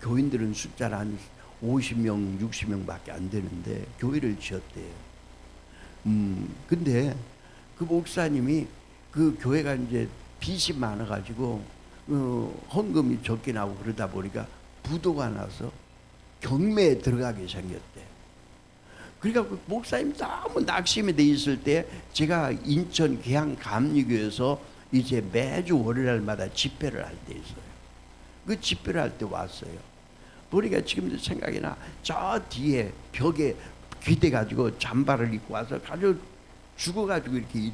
교인들은 숫자가 한 50명, 60명밖에 안 되는데 교회를 지었대요. 근데 그 목사님이 그 교회가 이제 빚이 많아가지고 헌금이 적게 나오고 그러다 보니까 부도가 나서 경매에 들어가게 생겼대. 그러니까 그 목사님 너무 낙심이 돼 있을 때 제가 인천 계양 감리교에서 이제 매주 월요일마다 집회를 할 때 있어요. 그 집회를 할 때 왔어요. 보니까 지금도 생각이 나. 저 뒤에 벽에 기대가지고 잠바를 입고 와서 아주 죽어가지고 이렇게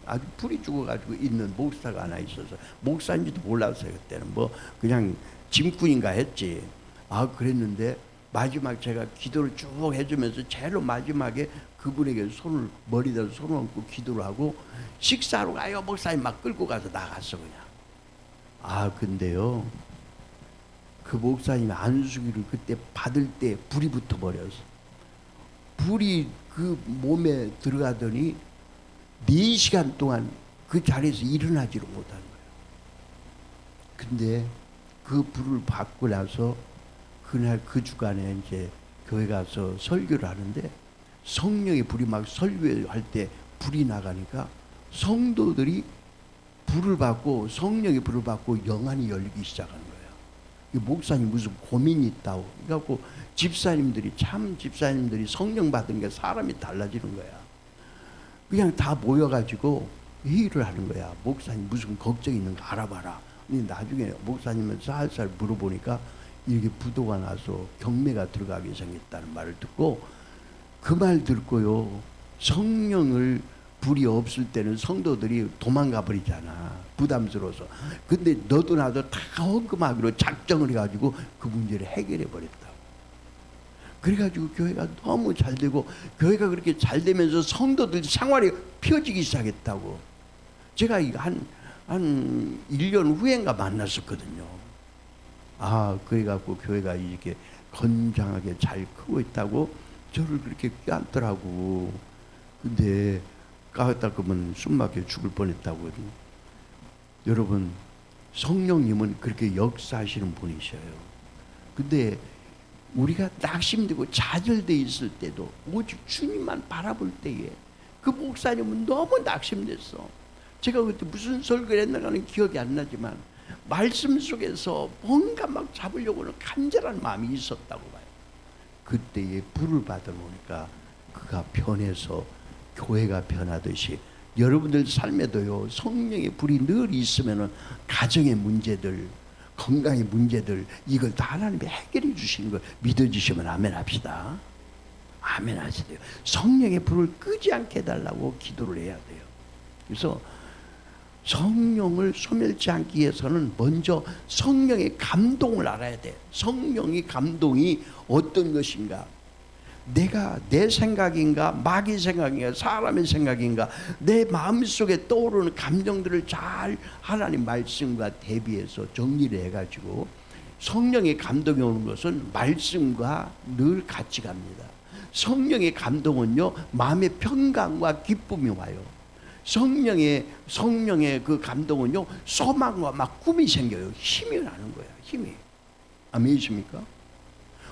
아주 불이 죽어가지고 있는 목사가 하나 있어서 목사인지도 몰랐어요. 그때는 뭐 그냥 짐꾼인가 했지. 그랬는데 마지막 제가 기도를 쭉 해주면서 제일 마지막에 그분에게 머리에다 손을 얹고 기도를 하고 식사하러 가요 목사님 막 끌고 가서 나갔어 그냥. 근데요 그 목사님이 안수기를 그때 받을 때 불이 붙어버렸어. 불이 그 몸에 들어가더니 4시간 동안 그 자리에서 일어나지를 못한 거예요. 근데 그 불을 받고 나서 그날 그 주간에 이제 교회 가서 설교를 하는데 성령의 불이 막 설교할 때 불이 나가니까 성도들이 불을 받고 성령의 불을 받고 영안이 열리기 시작한 거예요. 목사님 무슨 고민이 있다고. 그래갖고 집사님들이 성령 받은 게 사람이 달라지는 거야. 그냥 다 모여가지고 회의를 하는 거야. 목사님 무슨 걱정이 있는가 알아봐라. 근데 나중에 목사님은 살살 물어보니까 이렇게 부도가 나서 경매가 들어가게 생겼다는 말을 듣고 그 말 듣고요. 성령을 불이 없을 때는 성도들이 도망가 버리잖아. 부담스러워서. 근데 너도 나도 다 헌금하기로 작정을 해가지고 그 문제를 해결해 버렸다. 그래가지고 교회가 너무 잘 되고, 교회가 그렇게 잘 되면서 성도들 생활이 펴지기 시작했다고. 제가 한 1년 후엔가 만났었거든요. 아, 그래갖고 교회가 이렇게 건장하게 잘 크고 있다고 저를 그렇게 껴안더라고. 근데 까였다 그러면 숨막혀 죽을 뻔했다고. 여러분, 성령님은 그렇게 역사하시는 분이셔요. 근데 우리가 낙심되고 좌절돼 있을 때도 오직 주님만 바라볼 때에, 그 목사님은 너무 낙심됐어. 제가 그때 무슨 설교를 했나가는 기억이 안 나지만 말씀 속에서 뭔가 막 잡으려고는 간절한 마음이 있었다고 봐요. 그때에 불을 받아놓으니까 그가 변해서 교회가 변하듯이 여러분들 삶에도요, 성령의 불이 늘 있으면은 가정의 문제들, 건강의 문제들, 이걸 다 하나님이 해결해 주시는 걸 믿어주시면 아멘 합시다. 아멘 하셔야 돼요. 성령의 불을 끄지 않게 해달라고 기도를 해야 돼요. 그래서 성령을 소멸치 않기 위해서는 먼저 성령의 감동을 알아야 돼. 성령의 감동이 어떤 것인가? 내가 내 생각인가, 마귀 생각인가, 사람의 생각인가, 내 마음속에 떠오르는 감정들을 잘 하나님 말씀과 대비해서 정리를 해가지고, 성령의 감동이 오는 것은 말씀과 늘 같이 갑니다. 성령의 감동은요, 마음의 평강과 기쁨이 와요. 성령의 그 감동은요, 소망과 막 꿈이 생겨요. 힘이 나는 거야, 힘이. 아멘이십니까?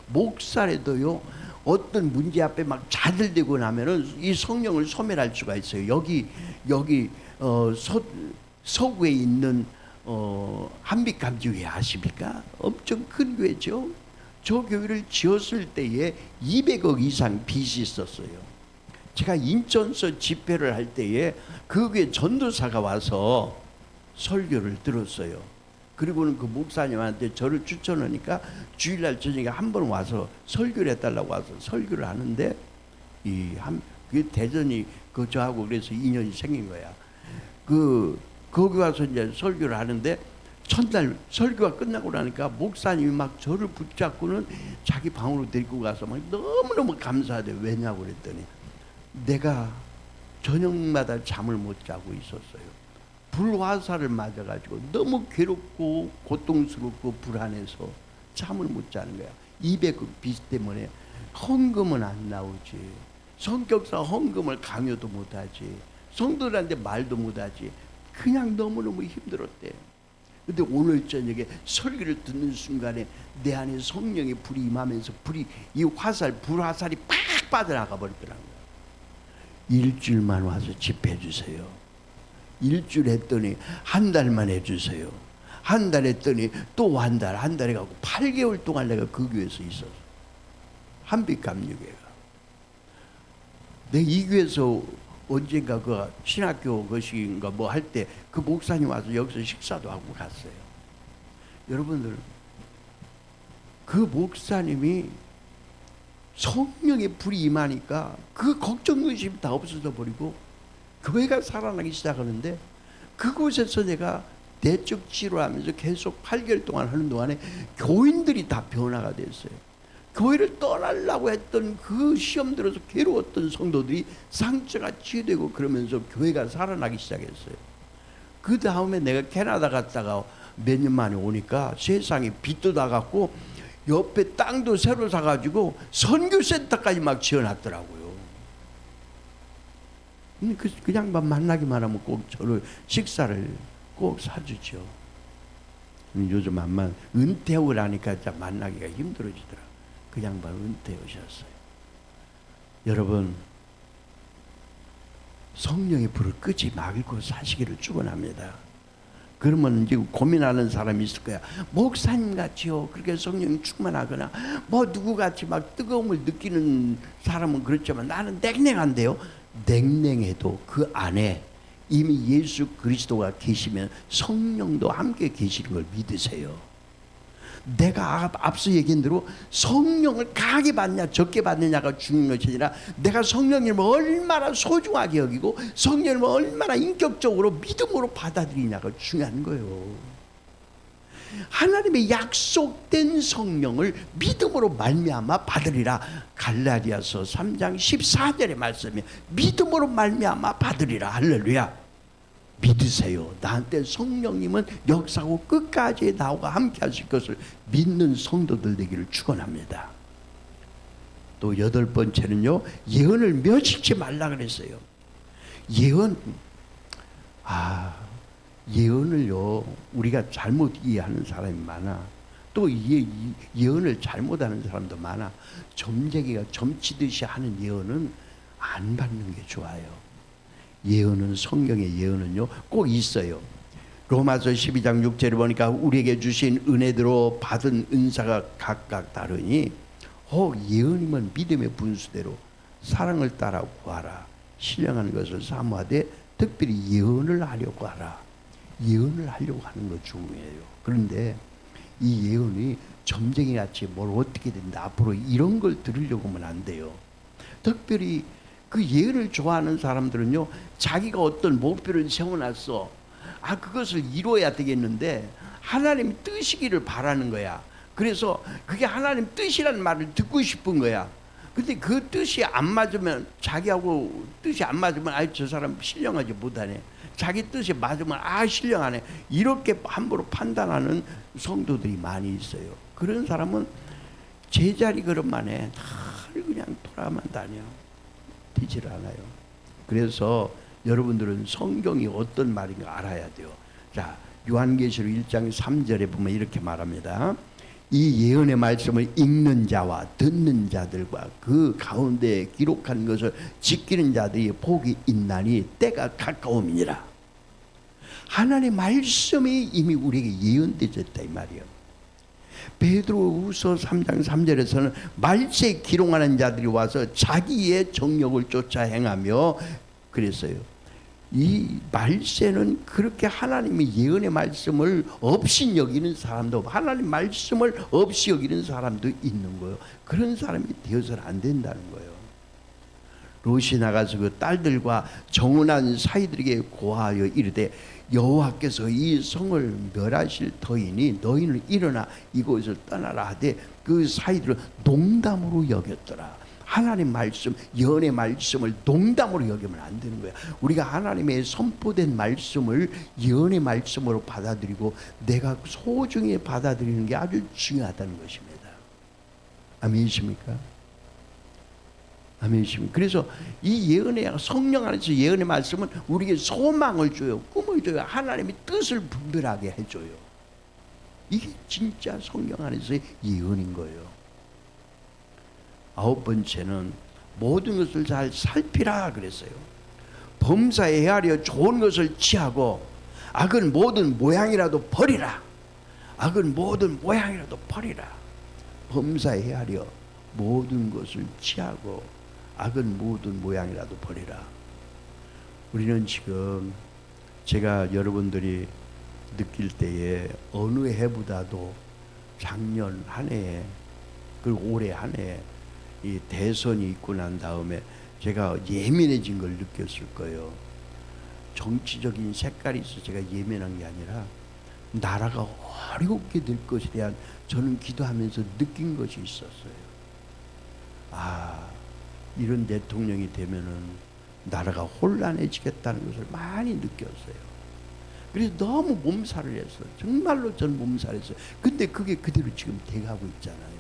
목살에도요, 어떤 문제 앞에 막 자들대고 나면은 이 성령을 소멸할 수가 있어요. 여기 서구에 있는 한빛감지교회 아십니까? 엄청 큰 교회죠. 저 교회를 지었을 때에 200억 이상 빚이 있었어요. 제가 인천서 집회를 할 때에 그 교회 전도사가 와서 설교를 들었어요. 그리고는 그 목사님한테 저를 추천하니까 주일날 저녁에 한 번 와서 설교를 해달라고 와서 설교를 하는데, 그 대전이 그 저하고 그래서 인연이 생긴 거야. 거기 와서 이제 설교를 하는데, 첫날 설교가 끝나고 나니까 목사님이 막 저를 붙잡고는 자기 방으로 데리고 가서 막 너무너무 감사하대. 왜냐고 그랬더니, 내가 저녁마다 잠을 못 자고 있었어요. 불화살을 맞아가지고 너무 괴롭고 고통스럽고 불안해서 잠을 못 자는 거야. 200억 빚 때문에 헌금은 안 나오지. 성격상 헌금을 강요도 못하지. 성도들한테 말도 못하지. 그냥 너무너무 힘들었대. 근데 오늘 저녁에 설교를 듣는 순간에 내 안에 성령의 불이 임하면서 이 불화살이 팍 빠져나가 버리더라고요. 일주일만 와서 집회해 주세요. 일주일 했더니 한 달만 해주세요. 한 달 했더니 또 한 달 해가지고 8개월 동안 내가 그 교회에서 있었어. 한빛감리교회가. 내가 이 교회에서 언젠가 그 신학교 것인가 뭐 할 때 그 목사님 와서 여기서 식사도 하고 갔어요. 여러분들, 그 목사님이 성령의 불이 임하니까 그 걱정 의심이 다 없어져 버리고 교회가 살아나기 시작하는데, 그곳에서 내가 내적 치료하면서 계속 8개월 동안 하는 동안에 교인들이 다 변화가 됐어요. 교회를 떠나려고 했던 그 시험 들어서 괴로웠던 성도들이 상처가 치유되고 그러면서 교회가 살아나기 시작했어요. 그 다음에 내가 캐나다 갔다가 몇 년 만에 오니까 세상에 빚도 나갔고 옆에 땅도 새로 사가지고 선교센터까지 막 지어놨더라고요. 그 양반 만나기만 하면 꼭 저를 식사를 꼭 사주죠. 요즘 암만 은퇴하고 나니까 진짜 만나기가 힘들어지더라. 그 양반 은퇴하셨어요. 여러분, 성령의 불을 끄지 말고 사시기를 축원합니다. 그러면 이제 고민하는 사람이 있을 거야. 목사님 같이요, 그렇게 성령이 충만하거나 뭐 누구같이 막 뜨거움을 느끼는 사람은 그렇지만 나는 냉랭한데요. 냉랭해도 그 안에 이미 예수 그리스도가 계시면 성령도 함께 계시는 걸 믿으세요. 내가 앞서 얘기한 대로 성령을 강하게 받냐 적게 받느냐가 중요한 것이 아니라 내가 성령님을 얼마나 소중하게 여기고 성령님을 얼마나 인격적으로 믿음으로 받아들이냐가 중요한 거예요. 하나님의 약속된 성령을 믿음으로 말미암아 받으리라. 갈라디아서 3장 14절의 말씀이 믿음으로 말미암아 받으리라. 할렐루야. 믿으세요. 나한테 성령님은 역사하고 끝까지 나와 함께 하실 것을 믿는 성도들 되기를 축원합니다. 또 8번째는요, 예언을 멸시치 말라 그랬어요. 예언을요 우리가 잘못 이해하는 사람이 많아. 또 예언을 잘못하는 사람도 많아. 점쟁이가 점치듯이 하는 예언은 안 받는 게 좋아요. 예언은, 성경의 예언은요 꼭 있어요. 로마서 12장 6절에 보니까 우리에게 주신 은혜대로 받은 은사가 각각 다르니 예언이면 믿음의 분수대로 사랑을 따라 구하라. 신령한 것을 사모하되 특별히 예언을 하려고 하라. 예언을 하려고 하는 거 중요해요. 그런데 이 예언이 점쟁이같이 뭘 어떻게 된다 앞으로 이런 걸 들으려고 하면 안 돼요. 특별히 그 예언을 좋아하는 사람들은요, 자기가 어떤 목표를 세워놨어. 그것을 이루어야 되겠는데 하나님 뜻이기를 바라는 거야. 그래서 그게 하나님 뜻이라는 말을 듣고 싶은 거야. 근데 그 뜻이 안 맞으면, 자기하고 뜻이 안 맞으면 저 사람 신령하지 못하네. 자기 뜻이 맞으면 신령하네. 이렇게 함부로 판단하는 성도들이 많이 있어요. 그런 사람은 제자리 걸음만 해. 늘 그냥 돌아만 다녀. 되질 않아요. 그래서 여러분들은 성경이 어떤 말인가 알아야 돼요. 자, 요한계시록 1장 3절에 보면 이렇게 말합니다. 이 예언의 말씀을 읽는 자와 듣는 자들과 그 가운데 기록한 것을 지키는 자들이 복이 있나니 때가 가까움이니라. 하나님의 말씀이 이미 우리에게 예언되었다 이 말이에요. 베드로후서 3장 3절에서는 말세 기롱하는 자들이 와서 자기의 정욕을 쫓아 행하며 그랬어요. 이 말세는 그렇게 하나님의 예언의 말씀을 없이 여기는 사람도, 하나님 말씀을 없이 여기는 사람도 있는 거예요. 그런 사람이 되어서는 안 된다는 거예요. 롯이 나가서 그 딸들과 정혼한 사이들에게 고하여 이르되 여호와께서 이 성을 멸하실 터이니 너희는 일어나 이곳을 떠나라 하되 그 사이들을 농담으로 여겼더라. 하나님 말씀, 예언의 말씀을 농담으로 여기면 안 되는 거야. 우리가 하나님의 선포된 말씀을 예언의 말씀으로 받아들이고 내가 소중히 받아들이는 게 아주 중요하다는 것입니다. 아멘이십니까? 아멘이십니까? 그래서 이 예언의, 성령 안에서 예언의 말씀은 우리에게 소망을 줘요. 꿈을 줘요. 하나님의 뜻을 분별하게 해줘요. 이게 진짜 성령 안에서의 예언인 거예요. 9번째는 모든 것을 잘 살피라 그랬어요. 범사에 헤아려 좋은 것을 취하고 악은 모든 모양이라도 버리라. 악은 모든 모양이라도 버리라. 범사에 헤아려 모든 것을 취하고 악은 모든 모양이라도 버리라. 우리는 지금 제가 여러분들이 느낄 때에 어느 해보다도 작년 한 해에 그리고 올해 한 해에 이 대선이 있고 난 다음에 제가 예민해진 걸 느꼈을 거예요. 정치적인 색깔이 있어서 제가 예민한 게 아니라 나라가 어렵게 될 것에 대한 저는 기도하면서 느낀 것이 있었어요. 이런 대통령이 되면은 나라가 혼란해지겠다는 것을 많이 느꼈어요. 그래서 너무 몸살을 했어요. 정말로 전 몸살했어요. 근데 그게 그대로 지금 돼가고 있잖아요.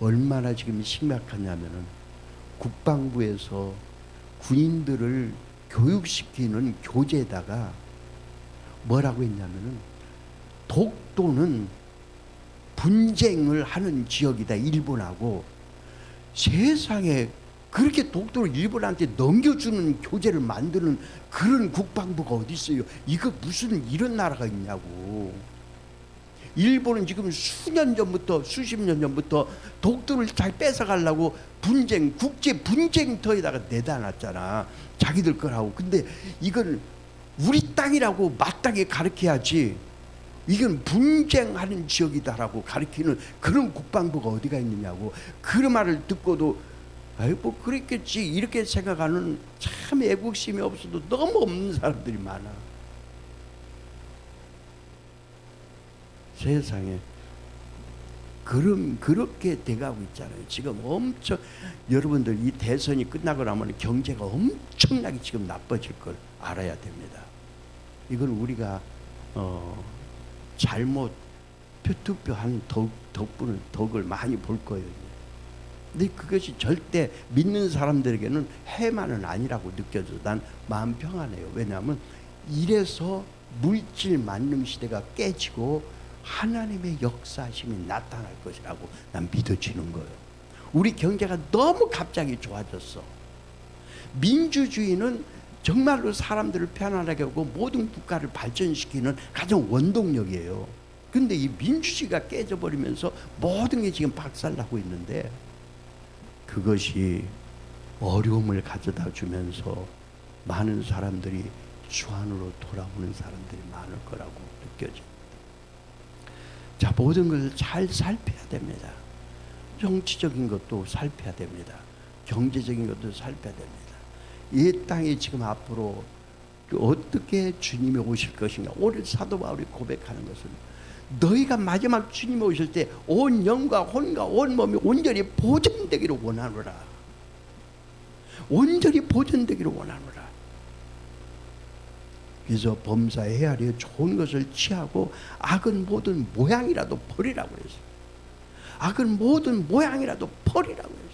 얼마나 지금 심각하냐면은 국방부에서 군인들을 교육시키는 교재에다가 뭐라고 했냐면은 독도는 분쟁을 하는 지역이다, 일본하고. 세상에 그렇게 독도를 일본한테 넘겨주는 교재를 만드는 그런 국방부가 어디 있어요? 이거 무슨 이런 나라가 있냐고. 일본은 지금 수년 전부터, 수십 년 전부터 독도를 잘 뺏어가려고 분쟁, 국제 분쟁터에다가 내다 놨잖아. 자기들 거라고. 근데 이건 우리 땅이라고 마땅히 가르쳐야지. 이건 분쟁하는 지역이다라고 가리키는 그런 국방부가 어디가 있느냐고. 그런 말을 듣고도 아이 뭐 그랬겠지 이렇게 생각하는 참 애국심이 없어도 너무 없는 사람들이 많아. 세상에 그렇게 돼가고 있잖아요. 지금 엄청 여러분들 이 대선이 끝나고 나면 경제가 엄청나게 지금 나빠질 걸 알아야 됩니다. 이건 우리가 잘못 투표한 덕을 많이 볼 거예요. 근데 그것이 절대 믿는 사람들에게는 해만은 아니라고 느껴져서 난 마음 평안해요. 왜냐하면 이래서 물질 만능 시대가 깨지고 하나님의 역사심이 나타날 것이라고 난 믿어지는 거예요. 우리 경제가 너무 갑자기 좋아졌어. 민주주의는 정말로 사람들을 편안하게 하고 모든 국가를 발전시키는 가장 원동력이에요. 근데 이 민주주의가 깨져버리면서 모든 게 지금 박살나고 있는데 그것이 어려움을 가져다 주면서 많은 사람들이 주 안으로 돌아오는 사람들이 많을 거라고 느껴집니다. 자, 모든 것을 잘 살펴야 됩니다. 정치적인 것도 살펴야 됩니다. 경제적인 것도 살펴야 됩니다. 이 땅에 지금 앞으로 어떻게 주님이 오실 것인가. 오늘 사도 바울이 고백하는 것은 너희가 마지막 주님이 오실 때 온 영과 혼과 온 몸이 온전히 보존되기를 원하노라. 온전히 보존되기를 원하노라. 그래서 범사 헤아려 좋은 것을 취하고 악은 모든 모양이라도 버리라고 했어요. 악은 모든 모양이라도 버리라고 했어요.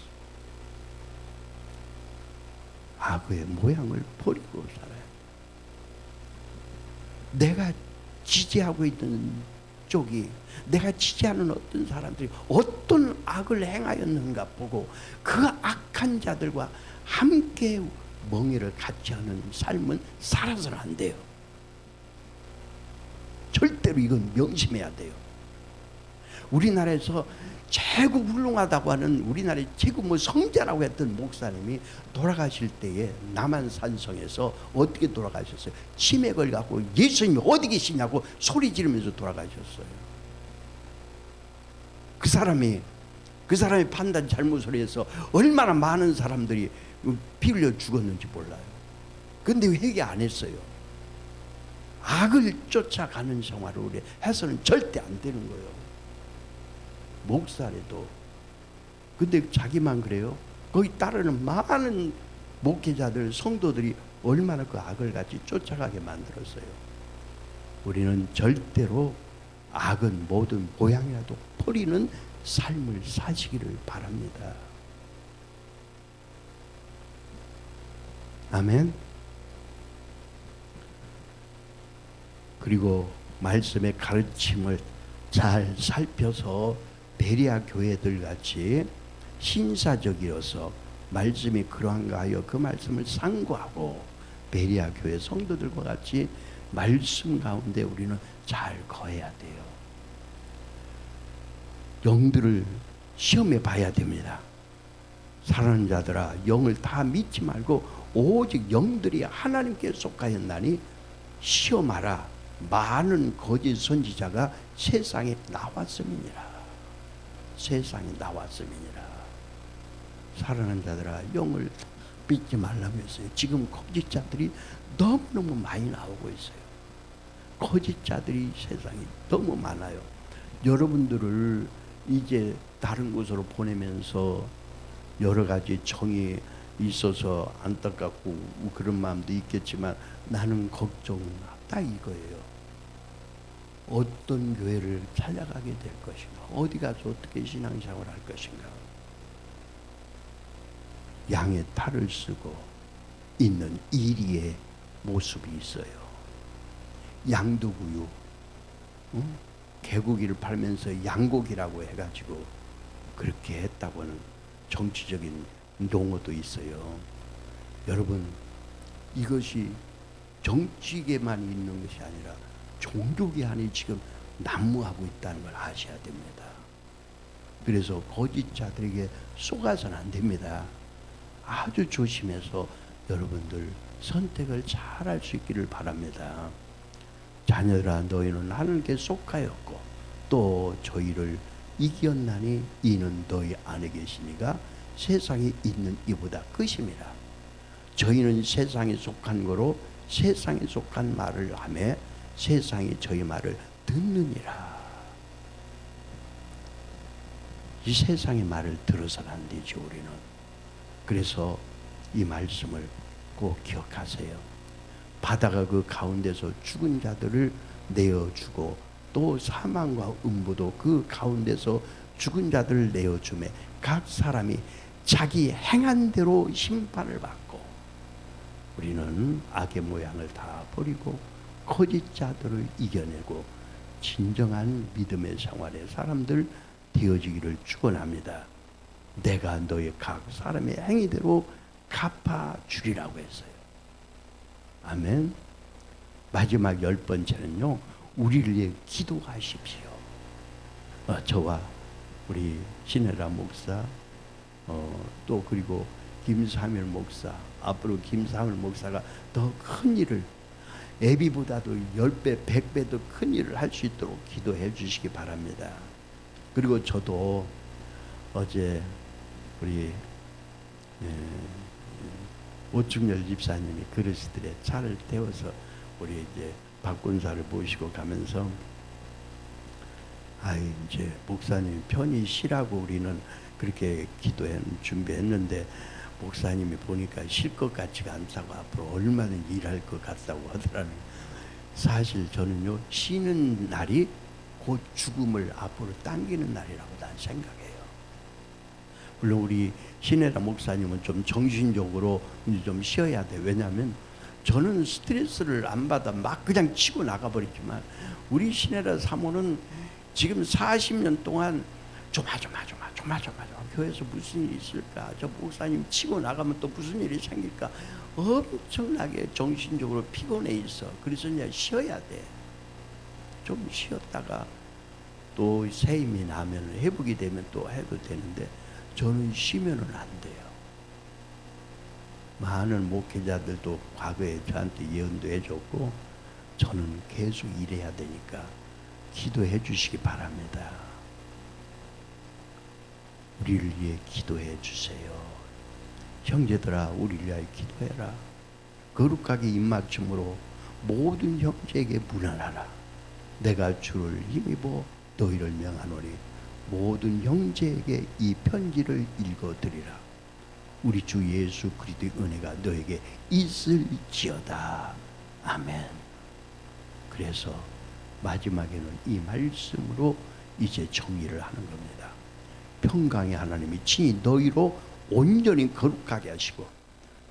악의 모양을 버리고 살아야 돼. 내가 지지하고 있는 쪽이, 내가 지지하는 어떤 사람들이 어떤 악을 행하였는가 보고 그 악한 자들과 함께 멍에를 같이 하는 삶은 살아서는 안 돼요. 절대로 이건 명심해야 돼요. 우리나라에서 최고 훌륭하다고 하는 우리나라의 최고 성자라고 했던 목사님이 돌아가실 때에 남한산성에서 어떻게 돌아가셨어요? 치매 걸려갖고 예수님이 어디 계시냐고 소리 지르면서 돌아가셨어요. 그 사람이 판단 잘못을 해서 얼마나 많은 사람들이 피 흘려 죽었는지 몰라요. 근데 회개 안 했어요. 악을 쫓아가는 생활을 우리 해서는 절대 안 되는 거예요. 목사래도. 근데 자기만 그래요? 거기 따르는 많은 목회자들, 성도들이 얼마나 그 악을 같이 쫓아가게 만들었어요. 우리는 절대로 악은 모든 모양이라도 버리는 삶을 사시기를 바랍니다. 아멘. 그리고 말씀의 가르침을 잘 살펴서 베레아 교회들 같이 신사적이어서 말씀이 그러한가 하여 그 말씀을 상고하고 베레아 교회 성도들과 같이 말씀 가운데 우리는 잘 거해야 돼요. 영들을 시험해 봐야 됩니다. 사랑하는 자들아, 영을 다 믿지 말고 오직 영들이 하나님께 속하였나니 시험하라. 많은 거짓 선지자가 세상에 나왔음이니라. 세상에 나왔음이니라. 사랑하는 자들아, 영을 믿지 말라면서요. 지금 거짓자들이 너무너무 많이 나오고 있어요. 거짓자들이 세상에 너무 많아요. 여러분들을 이제 다른 곳으로 보내면서 여러 가지 정이 있어서 안타깝고 그런 마음도 있겠지만 나는 걱정하다 이거예요. 어떤 교회를 찾아가게 될 것인가, 어디 가서 어떻게 신앙생활을 할 것인가. 양의 탈을 쓰고 있는 이리의 모습이 있어요. 양도구유, 개고기를 팔면서 양고기라고 해가지고 그렇게 했다고는 정치적인 용어도 있어요. 여러분, 이것이 정치계만 있는 것이 아니라 종교계 안에 지금 난무하고 있다는 걸 아셔야 됩니다. 그래서 거짓자들에게 속아서는 안 됩니다. 아주 조심해서 여러분들 선택을 잘 할 수 있기를 바랍니다. 자, 자녀들아 너희는 하나님께 속하였고 또 저희를 이겼나니 이는 너희 안에 계시니가 세상에 있는 이보다 크심이라. 저희는 세상에 속한 거로 세상에 속한 말을 하며 세상이 저희 말을 듣느니라. 이 세상의 말을 들어서는 안 되죠, 우리는. 그래서 이 말씀을 꼭 기억하세요. 바다가 그 가운데서 죽은 자들을 내어주고 또 사망과 음부도 그 가운데서 죽은 자들을 내어주매 각 사람이 자기 행한 대로 심판을 받고 우리는 악의 모양을 다 버리고 거짓 자들을 이겨내고 진정한 믿음의 생활의 사람들 되어지기를 축원합니다. 내가 너의 각 사람의 행위대로 갚아주리라고 했어요. 아멘. 마지막 10번째는요, 우리를 위해 기도하십시오. 저와 우리 신혜라 목사, 또 그리고 김사밀 목사, 앞으로 김사밀 목사가 더 큰 일을, 애비보다도 10배, 100배 더 큰 일을 할 수 있도록 기도해 주시기 바랍니다. 그리고 저도 어제 우리 오충렬 집사님이 그릇들에 차를 태워서 우리 이제 박군사를 모시고 가면서 이제 목사님 편히 쉬라고 우리는 그렇게 준비했는데 목사님이 보니까 쉴 것 같지가 않다고 앞으로 얼마든지 일할 것 같다고 하더라고요. 사실 저는요, 쉬는 날이 곧 죽음을 앞으로 당기는 날이라고 난 생각해요. 물론 우리 신혜라 목사님은 좀 정신적으로 이제 좀 쉬어야 돼. 왜냐하면 저는 스트레스를 안 받아 막 그냥 치고 나가버리지만 우리 신혜라 사모는 지금 40년 동안 조마조마 교회에서 무슨 일이 있을까, 저 목사님 치고 나가면 또 무슨 일이 생길까 엄청나게 정신적으로 피곤해 있어. 그래서 이제 쉬어야 돼. 좀 쉬었다가 또 새 힘이 나면 회복이 되면 또 해도 되는데 저는 쉬면은 안 돼요. 많은 목회자들도 과거에 저한테 예언도 해줬고 저는 계속 일해야 되니까 기도해 주시기 바랍니다. 우리를 위해 기도해 주세요. 형제들아, 우리를 위하여 기도해라. 거룩하게 입맞춤으로 모든 형제에게 문안하라. 내가 주를 힘입어 너희를 명하노니 모든 형제에게 이 편지를 읽어드리라. 우리 주 예수 그리스도의 은혜가 너에게 있을지어다. 아멘. 그래서 마지막에는 이 말씀으로 이제 정리를 하는 겁니다. 평강의 하나님이 친히 너희로 온전히 거룩하게 하시고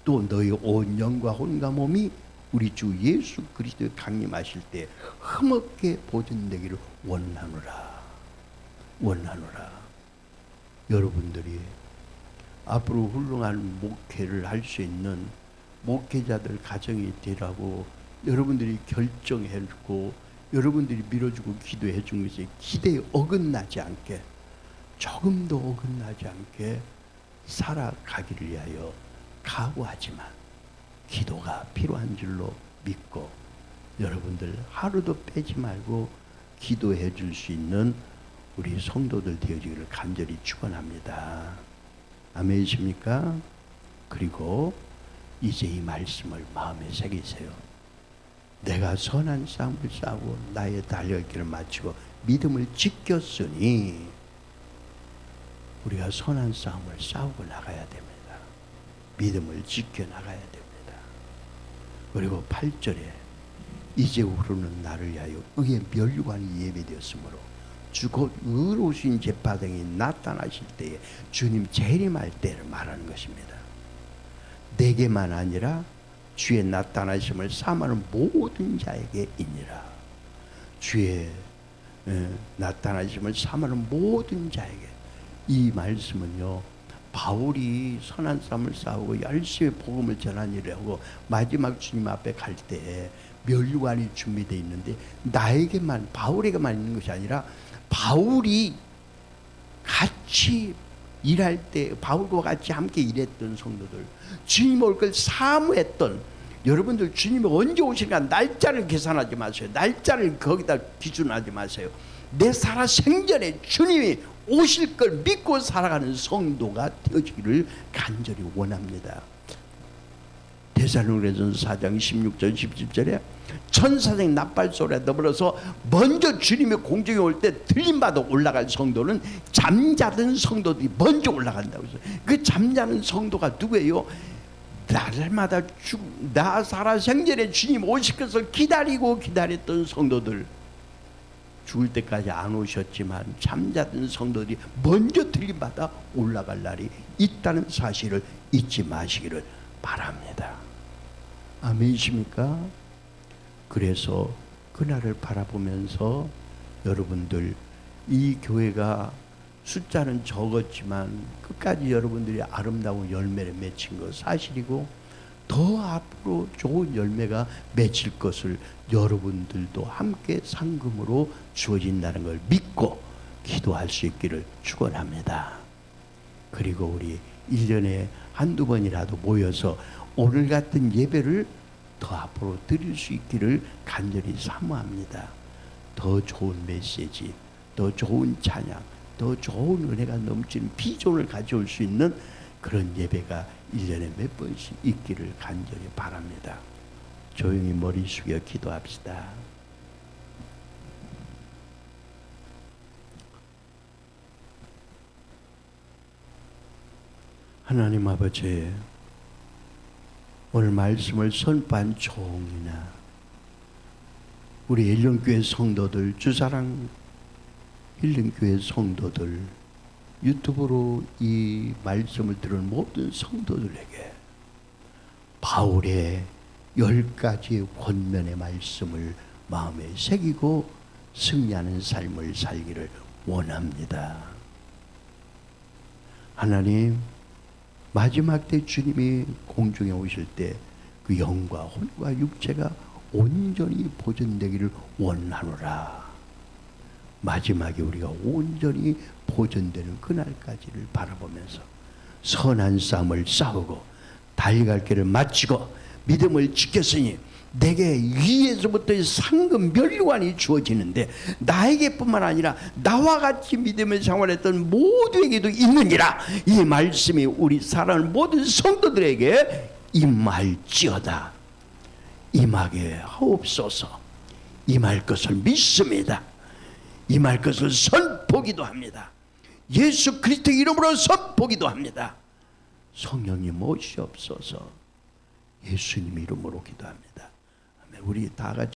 또 너희 온 영과 혼과 몸이 우리 주 예수 그리스도에 강림하실 때 흠없게 보존되기를 원하노라. 여러분들이 앞으로 훌륭한 목회를 할 수 있는 목회자들 가정이 되라고 여러분들이 결정해주고 여러분들이 밀어주고 기도해 준 것이 기대에 어긋나지 않게, 조금도 어긋나지 않게 살아가기를 위하여 각오하지만 기도가 필요한 줄로 믿고 여러분들 하루도 빼지 말고 기도해 줄 수 있는 우리 성도들 되어지기를 간절히 축원합니다. 아멘이십니까? 그리고 이제 이 말씀을 마음에 새기세요. 내가 선한 싸움을 싸우고 나의 달려갈 길을 마치고 믿음을 지켰으니 우리가 선한 싸움을 싸우고 나가야 됩니다. 믿음을 지켜나가야 됩니다. 그리고 8절에 이제후로는 나를 위하여 의의 멸관이 예배되었으므로 주 곧 의로우신 제파등이 나타나실 때에 주님 재림할 때를 말하는 것입니다. 내게만 아니라 주의 나타나심을 사모하는 모든 자에게이니라. 주의 나타나심을 사모하는 모든 자에게. 이 말씀은요, 바울이 선한 싸움을 싸우고 열심히 복음을 전한 일을 하고 마지막 주님 앞에 갈 때 멸관이 준비되어 있는데 나에게만, 바울에게만 있는 것이 아니라 바울이 같이 일할 때 바울과 같이 함께 일했던 성도들, 주님 올 걸 사모했던 여러분들 주님이 언제 오실까 날짜를 계산하지 마세요. 날짜를 거기다 기준하지 마세요. 내 살아 생전에 주님이 오실 걸 믿고 살아가는 성도가 되어지기를 간절히 원합니다. 데살로니가전서 4장 16절 17절에 천사장 나팔소리와 더불어서 먼저 주님의 공중에 올 때 들림받아 올라갈 성도는 잠자던 성도들이 먼저 올라간다고 해서 그 잠자는 성도가 누구예요? 날마다 나 살아 생전에 주님 오실 것을 기다렸던 성도들, 죽을 때까지 안 오셨지만 잠자던 성도들이 먼저 들림받아 올라갈 날이 있다는 사실을 잊지 마시기를 바랍니다. 아멘이십니까? 그래서 그날을 바라보면서 여러분들, 이 교회가 숫자는 적었지만 끝까지 여러분들이 아름다운 열매를 맺힌 것 사실이고, 더 앞으로 좋은 열매가 맺힐 것을 여러분들도 함께 상금으로 주어진다는 걸 믿고 기도할 수 있기를 축원합니다. 그리고 우리 1년에 한두 번이라도 모여서 오늘 같은 예배를 더 앞으로 드릴 수 있기를 간절히 사모합니다. 더 좋은 메시지, 더 좋은 찬양, 더 좋은 은혜가 넘치는 비전을 가져올 수 있는 그런 예배가 1년에 몇 번씩 있기를 간절히 바랍니다. 조용히 머리 숙여 기도합시다. 하나님 아버지, 오늘 말씀을 선포한 종이나 우리 일륜교회 성도들, 주사랑 힐링교회 성도들, 유튜브로 이 말씀을 들은 모든 성도들에게 바울의 10가지 권면의 말씀을 마음에 새기고 승리하는 삶을 살기를 원합니다. 하나님, 마지막 때 주님이 공중에 오실 때 그 영과 혼과 육체가 온전히 보존되기를 원하노라. 마지막에 우리가 온전히 보존되는 그날까지를 바라보면서 선한 싸움을 싸우고 달려갈 길을 마치고 믿음을 지켰으니 내게 위에서부터 상급 면류관이 주어지는데 나에게뿐만 아니라 나와 같이 믿음을 생활했던 모두에게도 있느니라. 이 말씀이 우리 사랑하는 모든 성도들에게 임할지어다. 임하게 하옵소서. 임할 것을 믿습니다. 임할 것을 선포기도 합니다. 예수 그리스도 이름으로 선포기도 합니다. 성령님 오시옵소서. 예수님 이름으로 기도합니다. 우리 다 같이